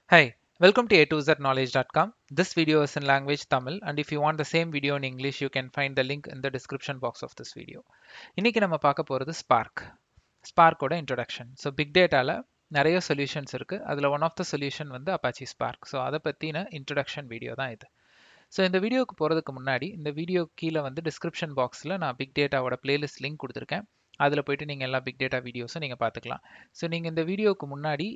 Hi, welcome to a2zknowledge.com. This video is in language Tamil, and if you want the same video in English, you can find the link in the description box of this video. இன்னைக்கு நம்ம பார்க்க போறது Spark. Sparkோட introduction. So big dataல நிறைய solutions இருக்கு. அதுல one of the solution வந்து Apache Spark. So அதை பத்தின introduction video தான் இது. ஸோ இந்த வீடியோக்கு போகிறதுக்கு முன்னாடி இந்த வீடியோ கீழே வந்து டிஸ்கிரிப்ஷன் பாக்ஸில் நான் பிக் டேட்டாவோட பிளேலிஸ்ட் லிங்க் கொடுத்துருக்கேன். அதில் போயிட்டு நீங்கள் எல்லா பிக் டேட்டா வீடியோஸும் நீங்கள் பார்த்துக்கலாம். ஸோ நீங்கள் இந்த வீடியோவுக்கு முன்னாடி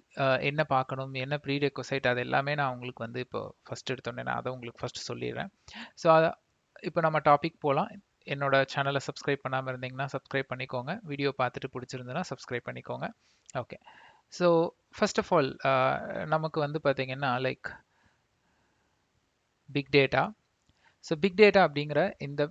என்ன பார்க்கணும், என்ன ப்ரீ ரெக்வசைட், அது எல்லாமே நான் உங்களுக்கு வந்து இப்போ ஃபஸ்ட் எடுத்தோன்னே நான் அதை உங்களுக்கு ஃபஸ்ட் சொல்லிடுறேன். ஸோ இப்போ நம்ம டாபிக் போகலாம். என்னோட சேனலை சப்ஸ்கிரைப் பண்ணாமல் இருந்தீங்கன்னா சப்ஸ்கிரைப் பண்ணிக்கோங்க. வீடியோ பார்த்துட்டு பிடிச்சிருந்ததுன்னா சப்ஸ்கிரைப் பண்ணிக்கோங்க. Okay, so first of all நமக்கு வந்து பார்த்தீங்கன்னா like big data. So big data அப்படிங்கிற இந்த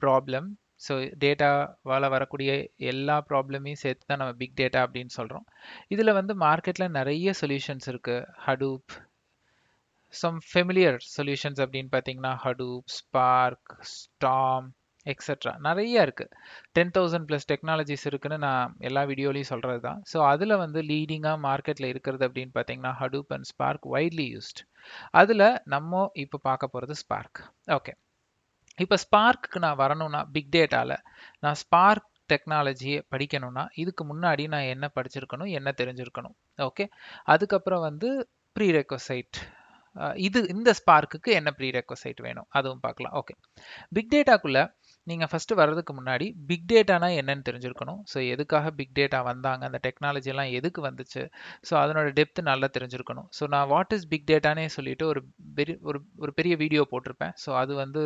ப்ராப்ளம், ஸோ டேட்டாவால் வரக்கூடிய எல்லா ப்ராப்ளமையும் சேர்த்து தான் நம்ம பிக் டேட்டா அப்படின்னு சொல்கிறோம். இதில் வந்து மார்க்கெட்டில் நிறைய சொல்யூஷன்ஸ் இருக்குது. ஹடூப், சம் ஃபெமிலியர் சொல்யூஷன்ஸ் அப்படின்னு பார்த்தீங்கன்னா ஹடூப், ஸ்பார்க், ஸ்டார்ம் எக்ஸெட்ரா நிறைய இருக்குது. 10,000+ டெக்னாலஜிஸ் இருக்குன்னு நான் எல்லா வீடியோலையும் சொல்கிறது தான். ஸோ அதில் வந்து லீடிங்காக மார்க்கெட்டில் இருக்கிறது அப்படின்னு பார்த்தீங்கன்னா Hadoop and spark widely used. அதில் நம்ம இப்போ பார்க்க போகிறது ஸ்பார்க். ஓகே, இப்போ ஸ்பார்க்கு நான் வரணும்னா பிக் டேட்டாவில் நான் ஸ்பார்க் டெக்னாலஜியை படிக்கணும்னா இதுக்கு முன்னாடி நான் என்ன படிச்சிருக்கணும், என்ன தெரிஞ்சிருக்கணும். ஓகே, அதுக்கப்புறம் வந்து ப்ரீ ரெக்வசைட், இந்த ஸ்பார்க்குக்கு என்ன ப்ரீ ரெக்வசைட் வேணும் அதுவும் பார்க்கலாம். ஓகே, பிக் டேட்டாக்குள்ள நீங்கள் ஃபஸ்ட்டு வர்றதுக்கு முன்னாடி பிக் டேட்டானா என்னன்னு தெரிஞ்சிருக்கணும். ஸோ எதுக்காக பிக் டேட்டா வந்தாங்க, அந்த டெக்னாலஜி எல்லாம் எதுக்கு வந்துச்சு, ஸோ அதனோட டெப்த் நல்லா தெரிஞ்சிருக்கணும். ஸோ நான் வாட் இஸ் பிக் டேட்டானே சொல்லிட்டு ஒரு பெரிய வீடியோ போட்டிருப்பேன். ஸோ அது வந்து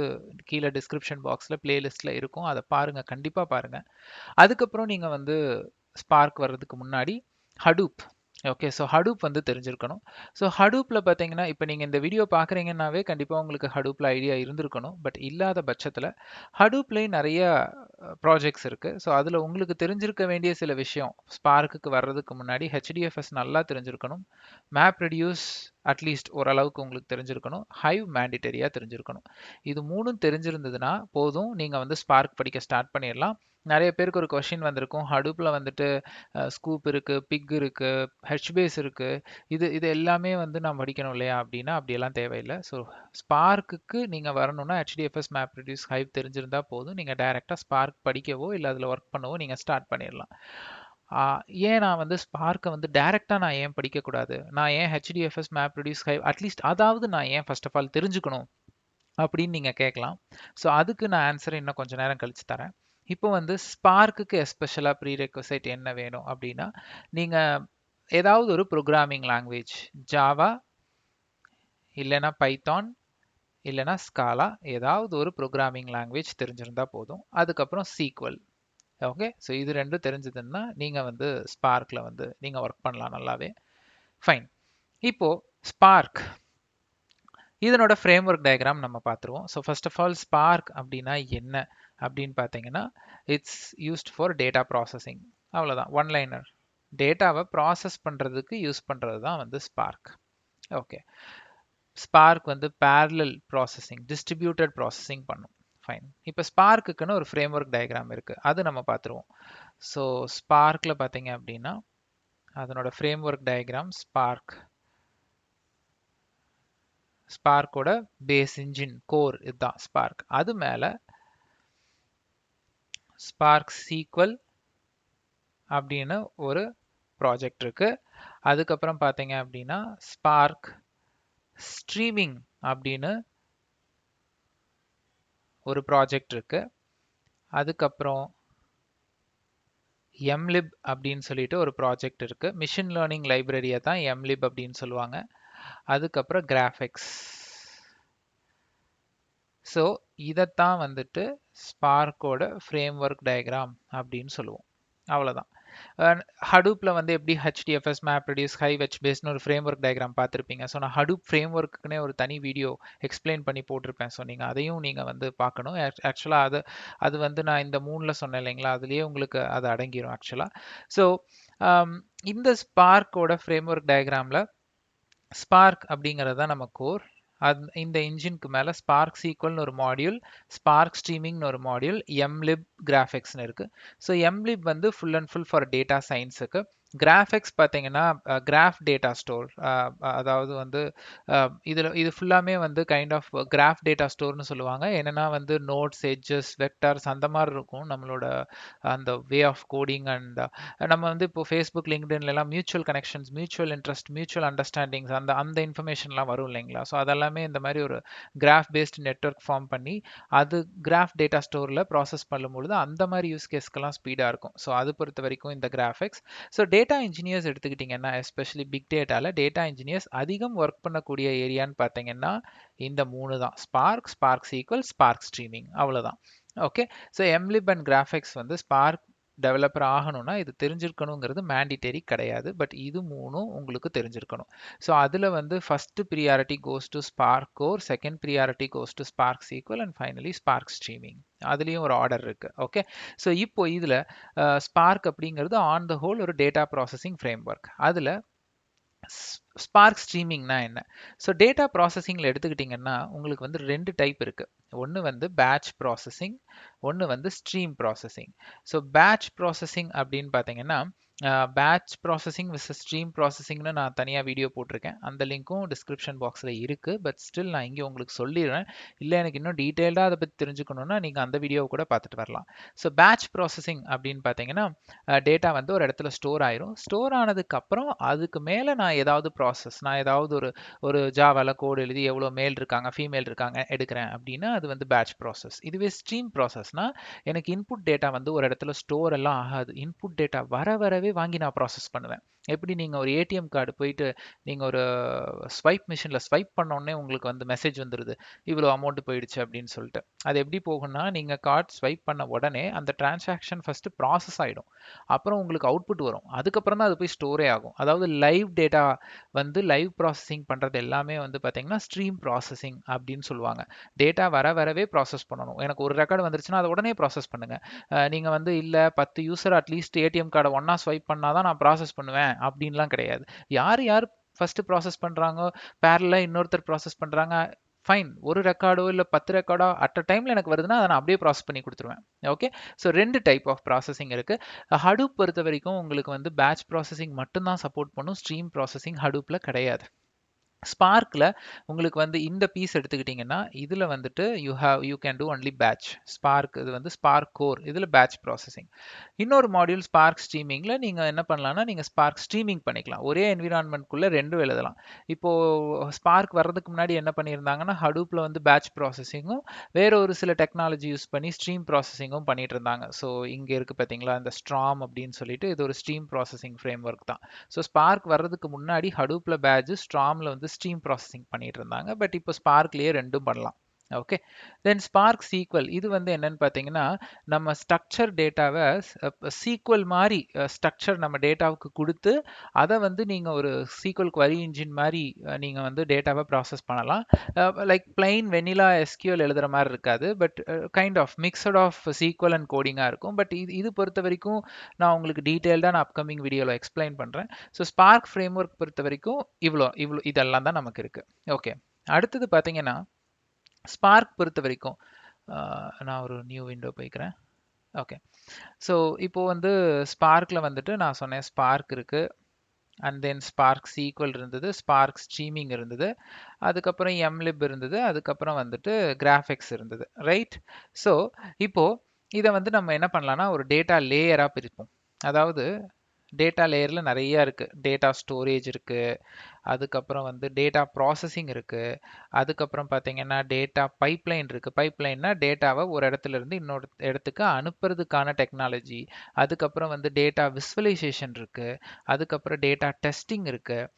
கீழே டிஸ்கிரிப்ஷன் பாக்ஸில் பிளேலிஸ்ட்டில் இருக்கும், அதை பாருங்கள், கண்டிப்பாக பாருங்கள். அதுக்கப்புறம் நீங்கள் வந்து ஸ்பார்க் வர்றதுக்கு முன்னாடி ஹடூப், ஓகே, ஸோ ஹடூப் வந்து தெரிஞ்சிருக்கணும். ஸோ ஹடூப்பில் பார்த்தீங்கன்னா இப்போ நீங்கள் இந்த வீடியோ பார்க்குறீங்கன்னாவே கண்டிப்பாக உங்களுக்கு ஹடூப்பில் ஐடியா இருந்திருக்கணும். பட் இல்லாத பட்சத்தில் ஹடூப்லேயும் நிறைய ப்ராஜெக்ட்ஸ் இருக்குது. ஸோ அதில் உங்களுக்கு தெரிஞ்சிருக்க வேண்டிய சில விஷயம், ஸ்பார்க்குக்கு வர்றதுக்கு முன்னாடி ஹெச்டிஎஃப்எஸ் நல்லா தெரிஞ்சிருக்கணும், மேப் ரெடியூஸ் அட்லீஸ்ட் ஓரளவுக்கு உங்களுக்கு தெரிஞ்சிருக்கணும், ஹைவ் மேண்டிட்டரியாக தெரிஞ்சிருக்கணும். இது மூணும் தெரிஞ்சிருந்ததுன்னா போதும், நீங்கள் வந்து ஸ்பார்க் படிக்க ஸ்டார்ட் பண்ணிடலாம். நிறைய பேருக்கு ஒரு கொஷின் வந்திருக்கும், ஹடூப்பில் வந்துட்டு ஸ்கூப் இருக்குது, பிக் இருக்குது, ஹெச்பேஸ் இருக்குது, இது எல்லாமே வந்து நான் படிக்கணும் இல்லையா அப்படின்னா அப்படியெல்லாம் தேவையில்லை. ஸோ ஸ்பார்க்குக்கு நீங்கள் வரணும்னா ஹெச்டிஎஃப்எஸ், மேப் ரெடியூஸ், ஹைவ் தெரிஞ்சிருந்தா போதும், நீங்கள் டைரெக்டாக ஸ்பார்க் படிக்கவோ இல்லை அதில் ஒர்க் பண்ணவோ நீங்கள் ஸ்டார்ட் பண்ணிடலாம். ஏன் நான் வந்து ஸ்பார்க்கை வந்து டைரெக்டாக நான் ஏன் படிக்கக்கூடாது, நான் ஏன் ஹெச்டிஎஃப்எஸ், மேப் ரெடியூஸ், ஹைவ் அட்லீஸ்ட் அதாவது நான் ஏன் ஃபர்ஸ்ட் ஆஃப் ஆல் தெரிஞ்சுக்கணும் அப்படின்னு நீங்கள் கேட்கலாம். ஸோ அதுக்கு நான் ஆன்சர் இன்னும் கொஞ்சம் நேரம் கழிச்சு தரேன். இப்போ வந்து ஸ்பார்க்குக்கு எஸ்பெஷலாக ப்ரீ ரெக்வசைட் என்ன வேணும் அப்படின்னா, நீங்கள் ஏதாவது ஒரு ப்ரோக்ராமிங் லாங்குவேஜ், ஜாவா இல்லைனா பைத்தான் இல்லைனா ஸ்காலா, ஏதாவது ஒரு ப்ரோக்ராமிங் லாங்குவேஜ் தெரிஞ்சிருந்தா போதும். அதுக்கப்புறம் சீக்வல். ஓகே, ஸோ இது ரெண்டும் தெரிஞ்சதுன்னா நீங்கள் வந்து ஸ்பார்க்கில் வந்து நீங்கள் ஒர்க் பண்ணலாம் நல்லாவே. ஃபைன், இப்போ ஸ்பார்க் இதனோட ஃப்ரேம் ஒர்க் டயக்ராம் நம்ம பார்த்துருவோம். So first of all Spark அப்படின்னா என்ன அப்படின்னு பார்த்தீங்கன்னா, it's used for data processing. அவ்வளோதான், ஒன் லைனர். டேட்டாவை ப்ராசஸ் பண்ணுறதுக்கு யூஸ் பண்ணுறது தான் வந்து ஸ்பார்க். ஓகே, ஸ்பார்க் வந்து பேரலல் ப்ராசஸிங், டிஸ்ட்ரிபியூட்டட் ப்ராசஸிங் பண்ணும். ஃபைன், இப்போ ஸ்பார்க்குன்னு ஒரு ஃப்ரேம் ஒர்க் டயக்ராம் இருக்குது, அது நம்ம பார்த்துருவோம். ஸோ ஸ்பார்க்கில் பார்த்தீங்க அப்படின்னா அதனோட ஃப்ரேம் ஒர்க் டயக்ராம் ஸ்பார்க், ஸ்பார்க்கோட பேஸ் இன்ஜின் கோர் இதுதான் ஸ்பார்க். அது மேல ஸ்பார்க் சீக்வல் அப்படின்னு ஒரு ப்ராஜெக்ட் இருக்கு. அதுக்கப்புறம் பார்த்தீங்க அப்படின்னா ஸ்பார்க் ஸ்ட்ரீமிங் அப்படின்னு ஒரு ப்ராஜெக்ட் இருக்கு. அதுக்கப்புறம் mlib அப்படின்னு சொல்லிட்டு ஒரு ப்ராஜெக்ட் இருக்கு. மிஷின் லேர்னிங் லைப்ரரியை தான் mlib அப்படின்னு சொல்லுவாங்க. அதுக்கப்புறம் கிராஃபிக்ஸ். ஸோ இதைத்தான் வந்துட்டு ஸ்பார்க்கோட ஃப்ரேம் ஒர்க் டயக்ராம் அப்படின்னு சொல்லுவோம். அவ்வளோதான். ஹடூப்பில் வந்து எப்படி ஹெச்டிஎஃப்எஸ், மேப் ரெடியூஸ், ஹைவ், ஹெச்பேஸ்னு ஒரு ஃப்ரேம் ஒர்க் டயக்ராம் பார்த்துருப்பீங்க. ஸோ நான் ஹடூப் ஃப்ரேம் ஒர்க்குன்னே ஒரு தனி வீடியோ எக்ஸ்பிளைன் பண்ணி போட்டிருப்பேன். ஸோ நீங்கள் அதையும் நீங்கள் வந்து பார்க்கணும். ஆக்சுவலாக அது வந்து நான் இந்த 3ல் சொன்னேன் இல்லைங்களா, அதுலேயே உங்களுக்கு அது அடங்கிடும் ஆக்சுவலாக. ஸோ இந்த ஸ்பார்க்கோட ஃப்ரேம் ஒர்க் டயக்ராமில் ஸ்பார்க் அப்படிங்கிறது தான் நம்ம கோர். இந்த இன்ஜினுக்கு மேலே ஸ்பார்க் சீக்வல்னு ஒரு மாடியூல், ஸ்பார்க் ஸ்ட்ரீமிங்னு ஒரு மாடியூல், mlib கிராஃபிக்ஸ்னு இருக்கு. ஸோ mlib வந்து full and full for data சயின்ஸுக்கு, கிராஃபிக்ஸ் பார்த்தீங்கன்னா கிராஃப் டேட்டா ஸ்டோர், அதாவது வந்து இது ஃபுல்லாமே வந்து கைண்ட் ஆஃப் கிராஃப் டேட்டா ஸ்டோர்னு சொல்லுவாங்க. என்னன்னா வந்து நோட்ஸ், எட்ஜஸ், வெக்டார்ஸ் அந்த மாதிரி இருக்கும் நம்மளோட அந்த வே ஆஃப் கோடிங். அண்ட் நம்ம வந்து இப்போ ஃபேஸ்புக், லிங்க்டின்ல எல்லாம் mutual connections, mutual interest, mutual understandings அந்த அந்த இன்ஃபர்மேஷன்லாம் வரும் இல்லைங்களா? ஸோ அதெல்லாமே இந்த மாதிரி ஒரு கிராஃப் பேஸ்ட் நெட்வொர்க் ஃபார்ம் பண்ணி அது கிராஃப் டேட்டா ஸ்டோரில் ப்ராசஸ் பண்ணும்பொழுது அந்த மாதிரி யூஸ் கேஸ்க்கெல்லாம் ஸ்பீடாக இருக்கும். ஸோ அது பொறுத்த வரைக்கும் இந்த கிராஃபிக்ஸ். ஸோ டேட்டா இன்ஜினியர்ஸ் எடுத்துக்கிட்டிங்கன்னா எஸ்பெஷலி பிக் டேட்டாவில் டேட்டா இன்ஜினியர்ஸ் அதிகம் ஒர்க் பண்ணக்கூடிய ஏரியான்னு பார்த்தீங்கன்னா இந்த 3 தான்: Spark, Spark SQL, Spark streaming. அவ்வளோதான். Okay. So MLlib and graphics வந்து ஸ்பார்க் டெவலப்பர் ஆகணும்னா இது தெரிஞ்சிருக்கணுங்கிறது மேண்டிட்டரி கிடையாது. பட் இது 3ம் உங்களுக்கு தெரிஞ்சிருக்கணும். ஸோ அதில் வந்து first priority goes to Spark core, second priority goes to Spark SQL and finally Spark streaming. அதுலேயும் ஒரு ஆர்டர் இருக்கு. ஓகே. ஸோ இப்போ இதில் ஸ்பார்க் அப்படிங்கிறது ஆன் த ஹோல் ஒரு டேட்டா ப்ராசஸிங் ஃப்ரேம் ஒர்க். அதில் ஸ்பார்க் ஸ்ட்ரீமிங்னா என்ன? ஸோ டேட்டா ப்ராசஸிங்கில் எடுத்துக்கிட்டிங்கன்னா உங்களுக்கு வந்து 2 டைப் இருக்குது. ஒன்று வந்து பேட்ச் ப்ராசஸிங், ஒன்று வந்து stream processing. So batch processing அப்படின்னு பார்த்தீங்கன்னா பேட்ச் ப்ராசஸிங் விஸ் ஸ்ட்ரீம் ப்ராசஸிங்னு நான் தனியாக வீடியோ போட்டிருக்கேன். அந்த லிங்க்கும் டிஸ்கிரிப்ஷன் பாக்ஸில் இருக்குது. பட் ஸ்டில் நான் இங்கே உங்களுக்கு சொல்லிடுறேன். இல்லை எனக்கு இன்னும் டீட்டெயில்டாக அதை பற்றி தெரிஞ்சுக்கணுன்னா நீங்கள் அந்த வீடியோவை கூட பார்த்துட்டு வரலாம். ஸோ பேட்ச் ப்ராசஸிங் அப்படின்னு பார்த்தீங்கன்னா டேட்டா வந்து ஒரு இடத்துல ஸ்டோர் ஆயிரும். ஸ்டோர் ஆனதுக்கு அப்புறம் அதுக்கு மேலே நான் ஏதாவது ப்ராசஸ், நான் ஏதாவது ஒரு ஒரு ஜாவால கோடு எழுதி எவ்வளோ மேல் இருக்காங்க, ஃபீமேல் இருக்காங்க எடுக்கிறேன் அப்படின்னா அது வந்து பேட்ச் ப்ராசஸ். இதுவே ஸ்ட்ரீம் ப்ராசஸ்னா எனக்கு இன்புட் டேட்டா வந்து ஒரு இடத்துல ஸ்டோர் எல்லாம் ஆகாது. இன்புட் டேட்டா வரவே வாங்கி நான் ப்ராசஸ் பண்ணுவேன். எப்படி நீங்கள் ஒரு ஏடிஎம் கார்டு போயிட்டு நீங்கள் ஒரு ஸ்வைப் மிஷினில் ஸ்வைப் பண்ண உடனே உங்களுக்கு வந்து மெசேஜ் வந்துடுது இவ்வளோ அமௌண்ட் போயிடுச்சு அப்படின்னு சொல்லிட்டு. அது எப்படி போகும்னா நீங்கள் கார்டு ஸ்வைப் பண்ண உடனே அந்த டிரான்சாக்ஷன் ஃபர்ஸ்ட் ப்ராசஸ் ஆகிடும். அப்புறம் உங்களுக்கு அவுட்புட் வரும். அதுக்கப்புறம் தான் அது போய் ஸ்டோரே ஆகும். அதாவது லைவ் டேட்டா வந்து லைவ் ப்ராசஸிங் பண்ணுறது எல்லாமே வந்து பார்த்தீங்கன்னா ஸ்ட்ரீம் ப்ராசஸிங் அப்படின்னு சொல்லுவாங்க. டேட்டா வரவே ப்ராசஸ் பண்ணணும். எனக்கு ஒரு ரெக்கார்டு வந்துருச்சுன்னா அதை உடனே ப்ராசஸ் பண்ணுங்க. நீங்கள் வந்து இல்லை 10 யூசர் அட்லீஸ்ட் ஏடிஎம் கார்டை ஒன்றா ஸ்வைப் பண்ணால் தான் நான் ப்ராசஸ் பண்ணுவேன் அப்படின்லாம் கிடையாது. யார் ஃபர்ஸ்ட் ப்ராசஸ் பண்ணுறாங்க, பேரலா இன்னொருத்தர் ப்ராசஸ் பண்ணுறாங்க, ஃபைன். ஒரு ரெக்கார்டோ இல்லை 10 ரெக்கார்டோ அட் அ டைமில் எனக்கு வருதுன்னா அதை நான் அப்படியே ப்ராசஸ் பண்ணி கொடுத்துருவேன். Okay. So 2 type of processing இருக்குது. ஹடூப் பொறுத்த வரைக்கும் உங்களுக்கு வந்து பேட்ச் ப்ராசஸிங் மட்டும்தான் சப்போர்ட் பண்ணும். ஸ்ட்ரீம் ப்ராசஸிங் ஹடூப்பில் கிடையாது. ஸ்பார்க்கில் உங்களுக்கு வந்து இந்த பீஸ் எடுத்துக்கிட்டிங்கன்னா இதில் வந்துட்டு you can do only batch. Spark இது வந்து ஸ்பார்க் கோர், இதில் பேட்ச் ப்ராசஸிங். இன்னொரு மாடியூல் ஸ்பார்க் ஸ்ட்ரீமிங்கில் நீங்கள் என்ன பண்ணலாம்னா நீங்கள் ஸ்பார்க் ஸ்ட்ரீமிங் பண்ணிக்கலாம். ஒரே என்விரான்மெண்ட்குள்ளே 2 எழுதலாம். இப்போது ஸ்பார்க் வர்றதுக்கு முன்னாடி என்ன பண்ணியிருந்தாங்கன்னா ஹடூப்பில் வந்து பேட்ச் ப்ராசஸிங்கும் வேற ஒரு சில டெக்னாலஜி யூஸ் பண்ணி ஸ்ட்ரீம் ப்ராசஸிங்கும் பண்ணிட்டு இருந்தாங்க. ஸோ இங்கே இருக்குது பார்த்தீங்களா இந்த ஸ்ட்ராம் அப்படின்னு சொல்லிட்டு, இது ஒரு ஸ்ட்ரீம் ப்ராசஸிங் ஃப்ரேம் ஒர்க் தான். ஸோ ஸ்பார்க் வர்றதுக்கு முன்னாடி ஹடூப்பில் பேட்ச், ஸ்ட்ராமில் வந்து ஸ்ட்ரீம் ப்ராசஸிங் பண்ணிட்டு இருந்தாங்க. பட் இப்போ ஸ்பார்க்லேயே 2ம் பண்ணலாம். ஓகே. தென் ஸ்பார்க் சீக்வல் இது வந்து என்னன்னு பார்த்தீங்கன்னா நம்ம ஸ்ட்ரக்சர் டேட்டாவை சீக்வல் மாதிரி ஸ்ட்ரக்சர் நம்ம டேட்டாவுக்கு கொடுத்து அதை வந்து நீங்கள் ஒரு சீக்வல் குவரி இன்ஜின் மாதிரி நீங்கள் வந்து டேட்டாவை ப்ராசஸ் பண்ணலாம். லைக் பிளைன் வெனிலா எஸ்கியூஎல் எழுதுகிற மாதிரி இருக்காது. But kind of mixed of sequel and கோடிங்காக இருக்கும். பட் இது பொறுத்த வரைக்கும் நான் உங்களுக்கு டீட்டெயில்டாக நான் அப்கமிங் வீடியோவில் எக்ஸ்பிளைன் பண்ணுறேன். ஸோ ஸ்பார்க் ஃப்ரேம் ஒர்க் பொறுத்த வரைக்கும் இவ்வளோ இதெல்லாம் தான் நமக்கு இருக்குது. ஓகே. அடுத்தது பார்த்தீங்கன்னா ஸ்பார்க் பொறுத்த வரைக்கும் நான் ஒரு நியூ விண்டோ போய்க்கிறேன். ஓகே. ஸோ இப்போ வந்து ஸ்பார்க்கில் வந்துட்டு நான் சொன்னேன் ஸ்பார்க் இருக்குது, அண்ட் தென் ஸ்பார்க் சீக்வல் இருந்தது, ஸ்பார்க் ஸ்ட்ரீமிங் இருந்தது, அதுக்கப்புறம் எம்லிப் இருந்தது, அதுக்கப்புறம் வந்துட்டு கிராஃபிக்ஸ் இருந்தது, ரைட்? ஸோ இப்போ இதை வந்து நம்ம என்ன பண்ணலாம்னா ஒரு டேட்டா லேயராக பிரிப்போம். அதாவது டேட்டா லேயரில் நிறையா இருக்குது. டேட்டா ஸ்டோரேஜ் இருக்குது, அதுக்கப்புறம் வந்து டேட்டா ப்ராசஸிங் இருக்குது, அதுக்கப்புறம் பார்த்தீங்கன்னா டேட்டா பைப்லைன் இருக்குது. பைப்லைன்னா டேட்டாவை ஒரு இடத்துல இருந்து இன்னொரு இடத்துக்கு அனுப்புறதுக்கான டெக்னாலஜி. அதுக்கப்புறம் வந்து டேட்டா விஸ்வலைசேஷன் இருக்குது, அதுக்கப்புறம் டேட்டா டெஸ்டிங் இருக்குது,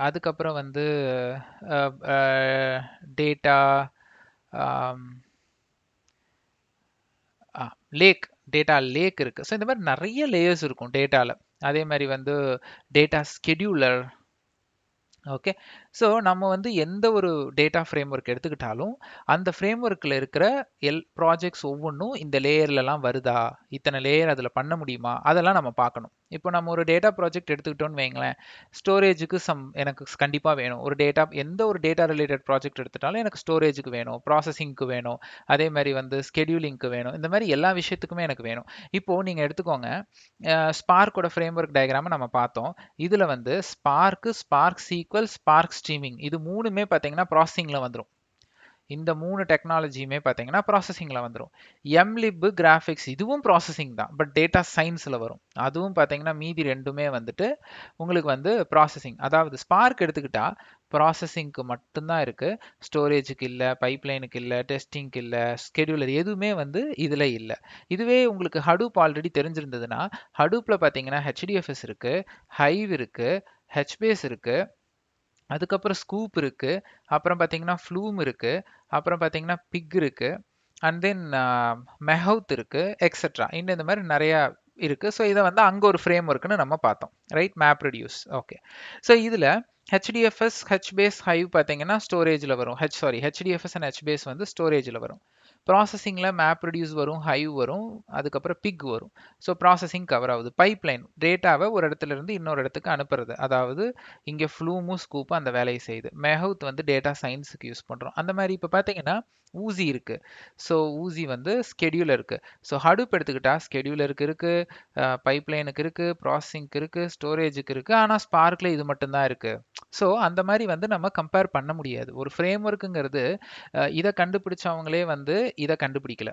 அதுக்கப்புறம் வந்து டேட்டா லேக், டேட்டா லேக் இருக்குது. ஸோ இந்த மாதிரி நிறைய லேயர்ஸ் இருக்கும் டேட்டாவில். அதே மாதிரி வந்து டேட்டா ஸ்கெடியூலர். ஓகே. ஸோ நம்ம வந்து எந்த ஒரு டேட்டா ஃப்ரேம் ஒர்க் எடுத்துக்கிட்டாலும் அந்த ஃப்ரேம் ஒர்க்கில் இருக்கிற ப்ராஜெக்ட்ஸ் ஒவ்வொன்றும் இந்த லேயர்லலாம் வருதா, இத்தனை லேயர் அதில் பண்ண முடியுமா, அதெல்லாம் நம்ம பார்க்கணும். இப்போ நம்ம ஒரு டேட்டா ப்ராஜெக்ட் எடுத்துக்கிட்டோம்னு வைங்களேன், ஸ்டோரேஜுக்கு எனக்கு கண்டிப்பாக வேணும். எந்த ஒரு டேட்டா ரிலேட்டட் ப்ராஜெக்ட் எடுத்துட்டாலும் எனக்கு ஸ்டோரேஜுக்கு வேணும், ப்ராசஸிங்க்கு வேணும், அதே மாதிரி வந்து ஸ்கெடியூலிங்க்கு வேணும். இந்த மாதிரி எல்லா விஷயத்துக்குமே எனக்கு வேணும். இப்போ நீங்க எடுத்துக்கோங்க, ஸ்பார்க்கோட ஃப்ரேம் ஒர்க் டயக்ராமை நம்ம பார்த்தோம். இதுல வந்து ஸ்பார்க் சீக்வல், ஸ்பார்க் ஸ்ட்ரீமிங், இது மூணுமே பார்த்தீங்கன்னா ப்ராசஸிங்ல வந்துடும். இந்த 3 டெக்னாலஜியுமே பார்த்தீங்கன்னா ப்ராசஸிங்கில் வந்துடும். எம்லிப் கிராஃபிக்ஸ் இதுவும் ப்ராசஸிங் தான், பட் டேட்டா சயின்ஸில் வரும். அதுவும் பார்த்தீங்கன்னா மீதி ரெண்டுமே வந்துட்டு உங்களுக்கு வந்து ப்ராசஸிங். அதாவது ஸ்பார்க் எடுத்துக்கிட்டா ப்ராசஸிங்க்கு மட்டும்தான் இருக்கு, ஸ்டோரேஜுக்கு இல்லை, பைப்லைனுக்கு இல்லை, டெஸ்டிங்க்கு இல்லை, ஸ்கெடியூலர் எதுவுமே வந்து இதில் இல்லை. இதுவே உங்களுக்கு ஹடூப் ஆல்ரெடி தெரிஞ்சிருந்ததுன்னா, ஹடூப்பில் பார்த்தீங்கன்னா ஹெச்டிஎஃப்எஸ் இருக்கு, ஹைவ் இருக்கு, ஹெச்பேஸ் இருக்கு, அதுக்கப்புறம் ஸ்கூப் இருக்கு, அப்புறம் பார்த்தீங்கன்னா ஃப்ளூம் இருக்கு, அப்புறம் பார்த்தீங்கன்னா பிக் இருக்கு, அண்ட் தென் மெஹவுத் இருக்கு, எக்ஸெட்ரா. இன்னும் இந்த மாதிரி நிறைய இருக்கு. ஸோ இதை வந்து அங்கே ஒரு ஃப்ரேம் ஒர்க்குன்னு நம்ம பார்த்தோம், right? Map reduce. Okay. So இதில் ஹெச்டிஎஃப்எஸ், ஹெச்பேஸ், ஹைவ் பார்த்தீங்கன்னா ஸ்டோரேஜில் வரும். ஹெச்டிஎஃப்எஸ் அண்ட் ஹெச்பேஸ் வந்து ஸ்டோரேஜில் வரும். ப்ராசஸிங்கில் மேப் ரெடியூஸ் வரும், ஹைவ் வரும், அதுக்கப்புறம் பிக் வரும். ஸோ ப்ராசஸிங் கவர் ஆகுது. பைப்லைன் டேட்டாவை ஒரு இடத்துல இருந்து இன்னொரு இடத்துக்கு அனுப்புறது, அதாவது இங்கே ஃப்ளூமும் ஸ்கூப்பும் அந்த வேலையை செய்யுது. மெஹவுத் வந்து டேட்டா சயின்ஸுக்கு யூஸ் பண்ணுறோம். அந்த மாதிரி இப்போ பார்த்தீங்கன்னா ஊசி இருக்கு. ஸோ ஊசி வந்து ஸ்கெடியூலருக்கு. ஸோ ஹடூப் எடுத்துக்கிட்டா ஸ்கெடியூலருக்கு இருக்கு, பைப்லைனுக்கு இருக்கு, ப்ராசஸிங்க்கு இருக்கு, ஸ்டோரேஜுக்கு இருக்கு. ஆனால் ஸ்பார்க்ல இது மட்டும்தான் இருக்கு. ஸோ அந்த மாதிரி வந்து நம்ம கம்பேர் பண்ண முடியாது. ஒரு ஃப்ரேம் ஒர்க்குங்கிறது இதை கண்டுபிடிச்சவங்களே வந்து இதை கண்டுபிடிக்கல.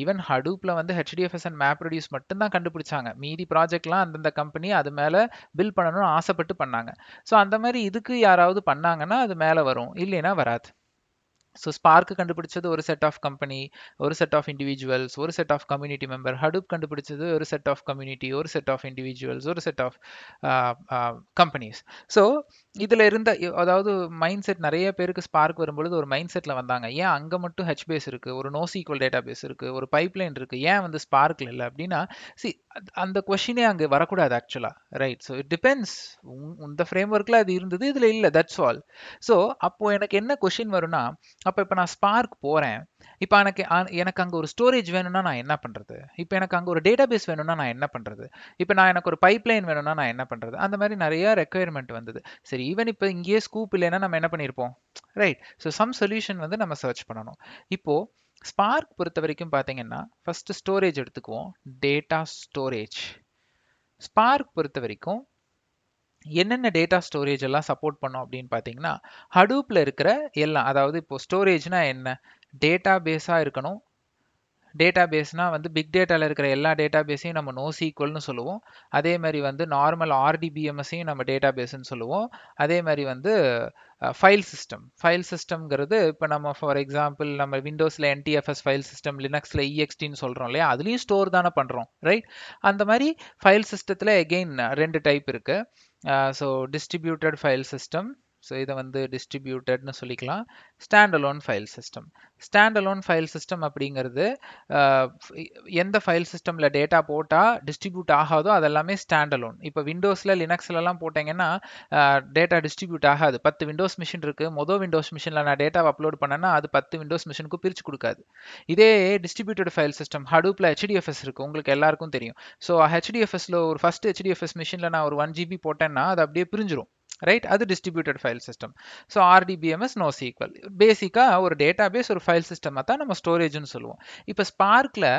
ஈவன் ஹடூப்ல வந்து ஹெச்டிஎஃப்எஸ் அண்ட் மேப் ரெடியூஸ் மட்டும்தான் கண்டுபிடிச்சாங்க. மீதி ப்ராஜெக்ட்லாம் அந்தந்த கம்பெனி அது மேலே பில் பண்ணணும்னு ஆசைப்பட்டு பண்ணாங்க. ஸோ அந்த மாதிரி இதுக்கு யாராவது பண்ணாங்கன்னா அது மேலே வரும், இல்லைன்னா வராது. ஸோ ஸ்பார்க் கண்டுபிடிச்சது ஒரு செட் ஆஃப் கம்பெனி, ஒரு செட் ஆஃப் இண்டிவிஜுவல்ஸ், ஒரு set of community member. Hadoop கண்டுபிடிச்சது ஒரு செட் ஆஃப் கம்யூனிட்டி, ஒரு செட் ஆஃப் இண்டிவிஜுவல்ஸ், ஒரு செட் ஆஃப் கம்பெனிஸ். ஸோ இதில் இருந்த அதாவது மைண்ட் செட் நிறைய பேருக்கு ஸ்பார்க் வரும்பொழுது ஒரு மைண்ட் செட்டில் வந்தாங்க, ஏன் அங்கே மட்டும் ஹெச்பேஸ் இருக்குது, ஒரு நோசீக்வல் டேட்டா பேஸ் இருக்குது, ஒரு பைப்லைன் இருக்குது, ஏன் வந்து ஸ்பார்க்கில் இல்லை அப்படின்னா, அந்த கொஷினே அங்கே வரக்கூடாது ஆக்சுவலாக, ரைட்? So it depends. இந்த ஃப்ரேம் ஒர்க்கில் அது இருந்தது, இதில் இல்லை, தட்ஸ் ஆல். ஸோ அப்போது எனக்கு என்ன கொஷின் வரும்னா, இப்போ நான் ஸ்பார்க் போகிறேன், இப்போ எனக்கு அங்கே ஒரு ஸ்டோரேஜ் வேணும்னா நான் என்ன பண்ணுறது? இப்போ எனக்கு அங்கே ஒரு டேட்டா பேஸ் வேணும்னா நான் என்ன பண்ணுறது? இப்போ எனக்கு ஒரு பைப்லைன் வேணும்னா நான் என்ன பண்ணுறது? அந்த மாதிரி நிறைய ரெக்குயர்மெண்ட் வந்தது. சரி, ஈவன் இப்போ இங்கேயே ஸ்கூப் இல்லைன்னா நம்ம என்ன பண்ணியிருப்போம், ரைட்? ஸோ சம் சொல்யூஷன் வந்து நம்ம சர்ச் பண்ணணும். இப்போது ஸ்பார்க் பொறுத்த வரைக்கும் பார்த்தீங்கன்னா ஃபர்ஸ்ட் ஸ்டோரேஜ் எடுத்துக்குவோம், டேட்டா ஸ்டோரேஜ். ஸ்பார்க் பொறுத்த வரைக்கும் என்னென்ன டேட்டா ஸ்டோரேஜ் எல்லாம் சப்போர்ட் பண்ணோம் அப்படின்னு பார்த்தீங்கன்னா, ஹடூப்ல இருக்கிற எல்லாம், அதாவது இப்போ ஸ்டோரேஜ்னா என்ன, டேட்டா பேஸா இருக்கணும். டேட்டா பேஸ்னா வந்து பிக் டேட்டாவில் இருக்கிற எல்லா டேட்டா பேஸையும் நம்ம நோசீக்வல்னு சொல்லுவோம். அதே மாதிரி வந்து நார்மல் ஆர்டிபிஎம்எஸையும் நம்ம டேட்டா பேஸ்ன்னு சொல்லுவோம். அதே மாதிரி வந்து ஃபைல் சிஸ்டம்ங்கிறது இப்போ நம்ம ஃபார் எக்ஸாம்பிள் நம்ம விண்டோஸில் என்டிஎஃப்எஸ் ஃபைல் சிஸ்டம், லினக்ஸில் இஎக்ஸ்டின்னு சொல்கிறோம் இல்லையா, அதுலேயும் ஸ்டோர் தானே பண்ணுறோம், ரைட்? அந்த மாதிரி ஃபைல் சிஸ்டத்தில் எகெயின் 2 டைப் இருக்கு. So distributed file system, so இதை வந்து டிஸ்ட்ரிபியூட்டட்னு சொல்லிக்கலாம். Stand alone file system. Stand alone file system அப்படிங்கிறது எந்த ஃபைல் சிஸ்டமில் டேட்டா போட்டால் டிஸ்ட்ரிபியூட் ஆகாதோ அதெல்லாமே ஸ்டாண்ட் அலோன். இப்போ விண்டோஸில் லினக்ஸ்லலாம் போட்டிங்கன்னா டேட்டா டிஸ்ட்ரிபியூட் ஆகாது. 10 விண்டோஸ் மிஷின் இருக்குது, விண்டோஸ் மிஷினில் நான் டேட்டாவை அப்லோட் பண்ணேன்னா அது 10 விண்டோஸ் மிஷினுக்கு பிரித்து கொடுக்காது. இதே டிஸ்ட்ரிபியூட்டட் ஃபைல் சிஸ்டம் ஹடூப்பில் ஹெச்டிஎஃப்எஸ் இருக்குது, உங்களுக்கு எல்லாருக்கும் தெரியும். ஸோ ஹெச்டிஎஃப்எஸ்ல ஒரு ஃபர்ஸ்ட் ஹெச்டிஎஃப்எஸ் மிஷினில் நான் ஒரு 1 GB போட்டேன்னா அது அப்படியே பிரிஞ்சிரும், ரைட்? அது distributed file system. So RDBMS NoSQL. பேசிக்காக ஒரு டேட்டா பேஸ் ஒரு ஃபைல் சிஸ்டமாக தான் நம்ம ஸ்டோரேஜ்னு சொல்லுவோம். இப்போ ஸ்பார்க்கில்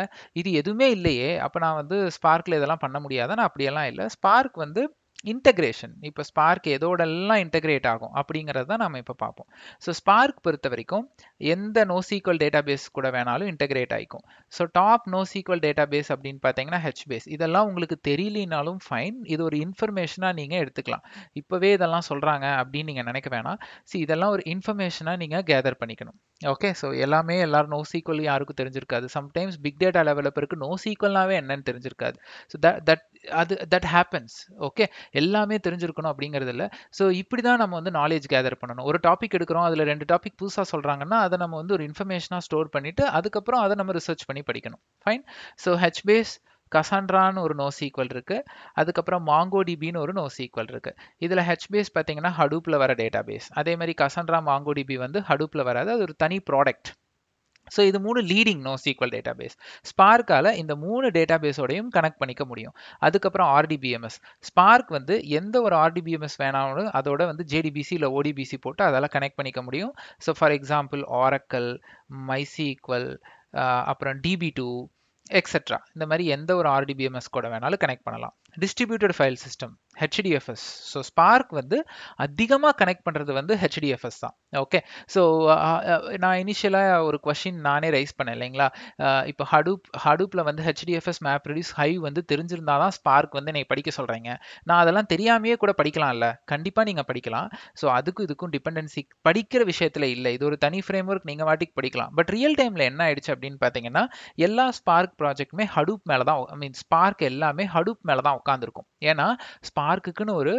இது எதுவுமே இல்லையே, அப்போ நான் வந்து ஸ்பார்க்கில் இதெல்லாம் பண்ண முடியாதுன்னு அப்படியெல்லாம் இல்லை. ஸ்பார்க் வந்து இன்டகிரேஷன். இப்போ ஸ்பார்க் எதோடெல்லாம் இன்டகிரேட் ஆகும் அப்படிங்கிறத தான் நம்ம இப்போ பார்ப்போம். ஸோ ஸ்பார்க் பொறுத்த வரைக்கும் எந்த நோசீக்வல் டேட்டா பேஸ் கூட வேணாலும் இன்டகிரேட் ஆகிக்கும். So top NoSQL data base அப்படின்னு பார்த்தீங்கன்னா ஹெச்பேஸ். இதெல்லாம் உங்களுக்கு தெரியலனாலும் ஃபைன், இது ஒரு இன்ஃபர்மேஷனாக நீங்கள் எடுத்துக்கலாம். இப்போவே இதெல்லாம் சொல்கிறாங்க அப்படின்னு நீங்கள் நினைக்க வேணாம். இதெல்லாம் ஒரு இன்ஃபர்மேஷனாக நீங்கள் கேதர் பண்ணிக்கணும். ஓகே, ஸோ எல்லாரும் நோசீக்வல் யாருக்கும் தெரிஞ்சிருக்காது. சம்டைம்ஸ் பிக் டேட்டா டெவலப்பருக்கு நோசீக்வல்னாவே என்னன்னு தெரிஞ்சிருக்காது. So that happens. ஓகே, எல்லாமே தெரிஞ்சிருக்கணும் அப்படிங்கிறது இல்லை. ஸோ இப்படி தான் நம்ம வந்து நாலேஜ் கேதர் பண்ணணும். ஒரு டாபிக் எடுக்கிறோம், அதில் 2 டாபிக் புதுசாக சொல்கிறாங்கன்னா அதை நம்ம வந்து ஒரு இன்ஃபர்மேஷனாக ஸ்டோர் பண்ணிவிட்டு அதுக்கப்புறம் அதை நம்ம ரிசர்ச் பண்ணி படிக்கணும். ஃபைன். ஸோ ஹெச்பேஸ், கசாண்ட்ரான்னு ஒரு நோசீக்வல் இருக்கு, அதுக்கப்புறம் மாங்கோடிபின்னு ஒரு நோசீக்வல் இருக்கு. இதில் ஹெச்பேஸ் பார்த்தீங்கன்னா ஹடூப்பில் வர டேட்டா பேஸ், அதே மாதிரி கசாண்ட்ரா மாங்கோடிபி வந்து ஹடூப்பில் வராது, அது ஒரு தனி ப்ராடக்ட். ஸோ இது 3 லீடிங் NoSQL டேட்டாபேஸ். ஸ்பார்க்கால இந்த 3 டேட்டாபேஸோடையும் கனெக்ட் பண்ணிக்க முடியும். அதுக்கப்புறம் RDBMS. ஸ்பார்க் வந்து எந்த ஒரு RDBMS வேணாலும் அதோட வந்து JDBC இல்லை ODBC போட்டு அதால் கனெக்ட் பண்ணிக்க முடியும். So for example Oracle, MySQL, அப்புறம் DB2 எக்ஸெட்ரா. இந்த மாதிரி எந்த ஒரு RDBMS கூட வேணாலும் கனெக்ட் பண்ணலாம். Distributed file system HDFS. So spark வந்து அதிகமாக கனெக்ட் பண்ணுறது வந்து HDFS தான். ஓகே, ஸோ நான் இனிஷியலாக ஒரு கொஷின் நானே ரைஸ் பண்ணேன் இல்லைங்களா, இப்போ ஹடூப்பில் வந்து HDFS மேப் ரெடியூஸ் ஹைவ் வந்து தெரிஞ்சிருந்தா தான் ஸ்பார்க் வந்து நீங்கள் படிக்க சொல்கிறீங்க. நான் அதெல்லாம் தெரியாமையே கூட படிக்கலாம்ல? கண்டிப்பாக நீங்கள் படிக்கலாம். ஸோ அதுக்கும் இதுக்கும் டிபெண்டன்சி படிக்கிற விஷயத்தில் இல்லை. இது ஒரு தனி ஃப்ரேம் ஒர்க், நீங்கள் வாட்டிக்கு படிக்கலாம். பட் ரியல் டைமில் என்ன ஆயிடுச்சு அப்படின்னு பார்த்தீங்கன்னா, எல்லா ஸ்பார்க் ப்ராஜெக்ட்டுமே ஹடூப் மேலே தான், ஐ மீன் ஸ்பார்க் எல்லாமே ஹடூப் மேலே தான் உட்காந்துருக்கும். ஏன்னா ஸ்பார்க்குன்னு ஒரு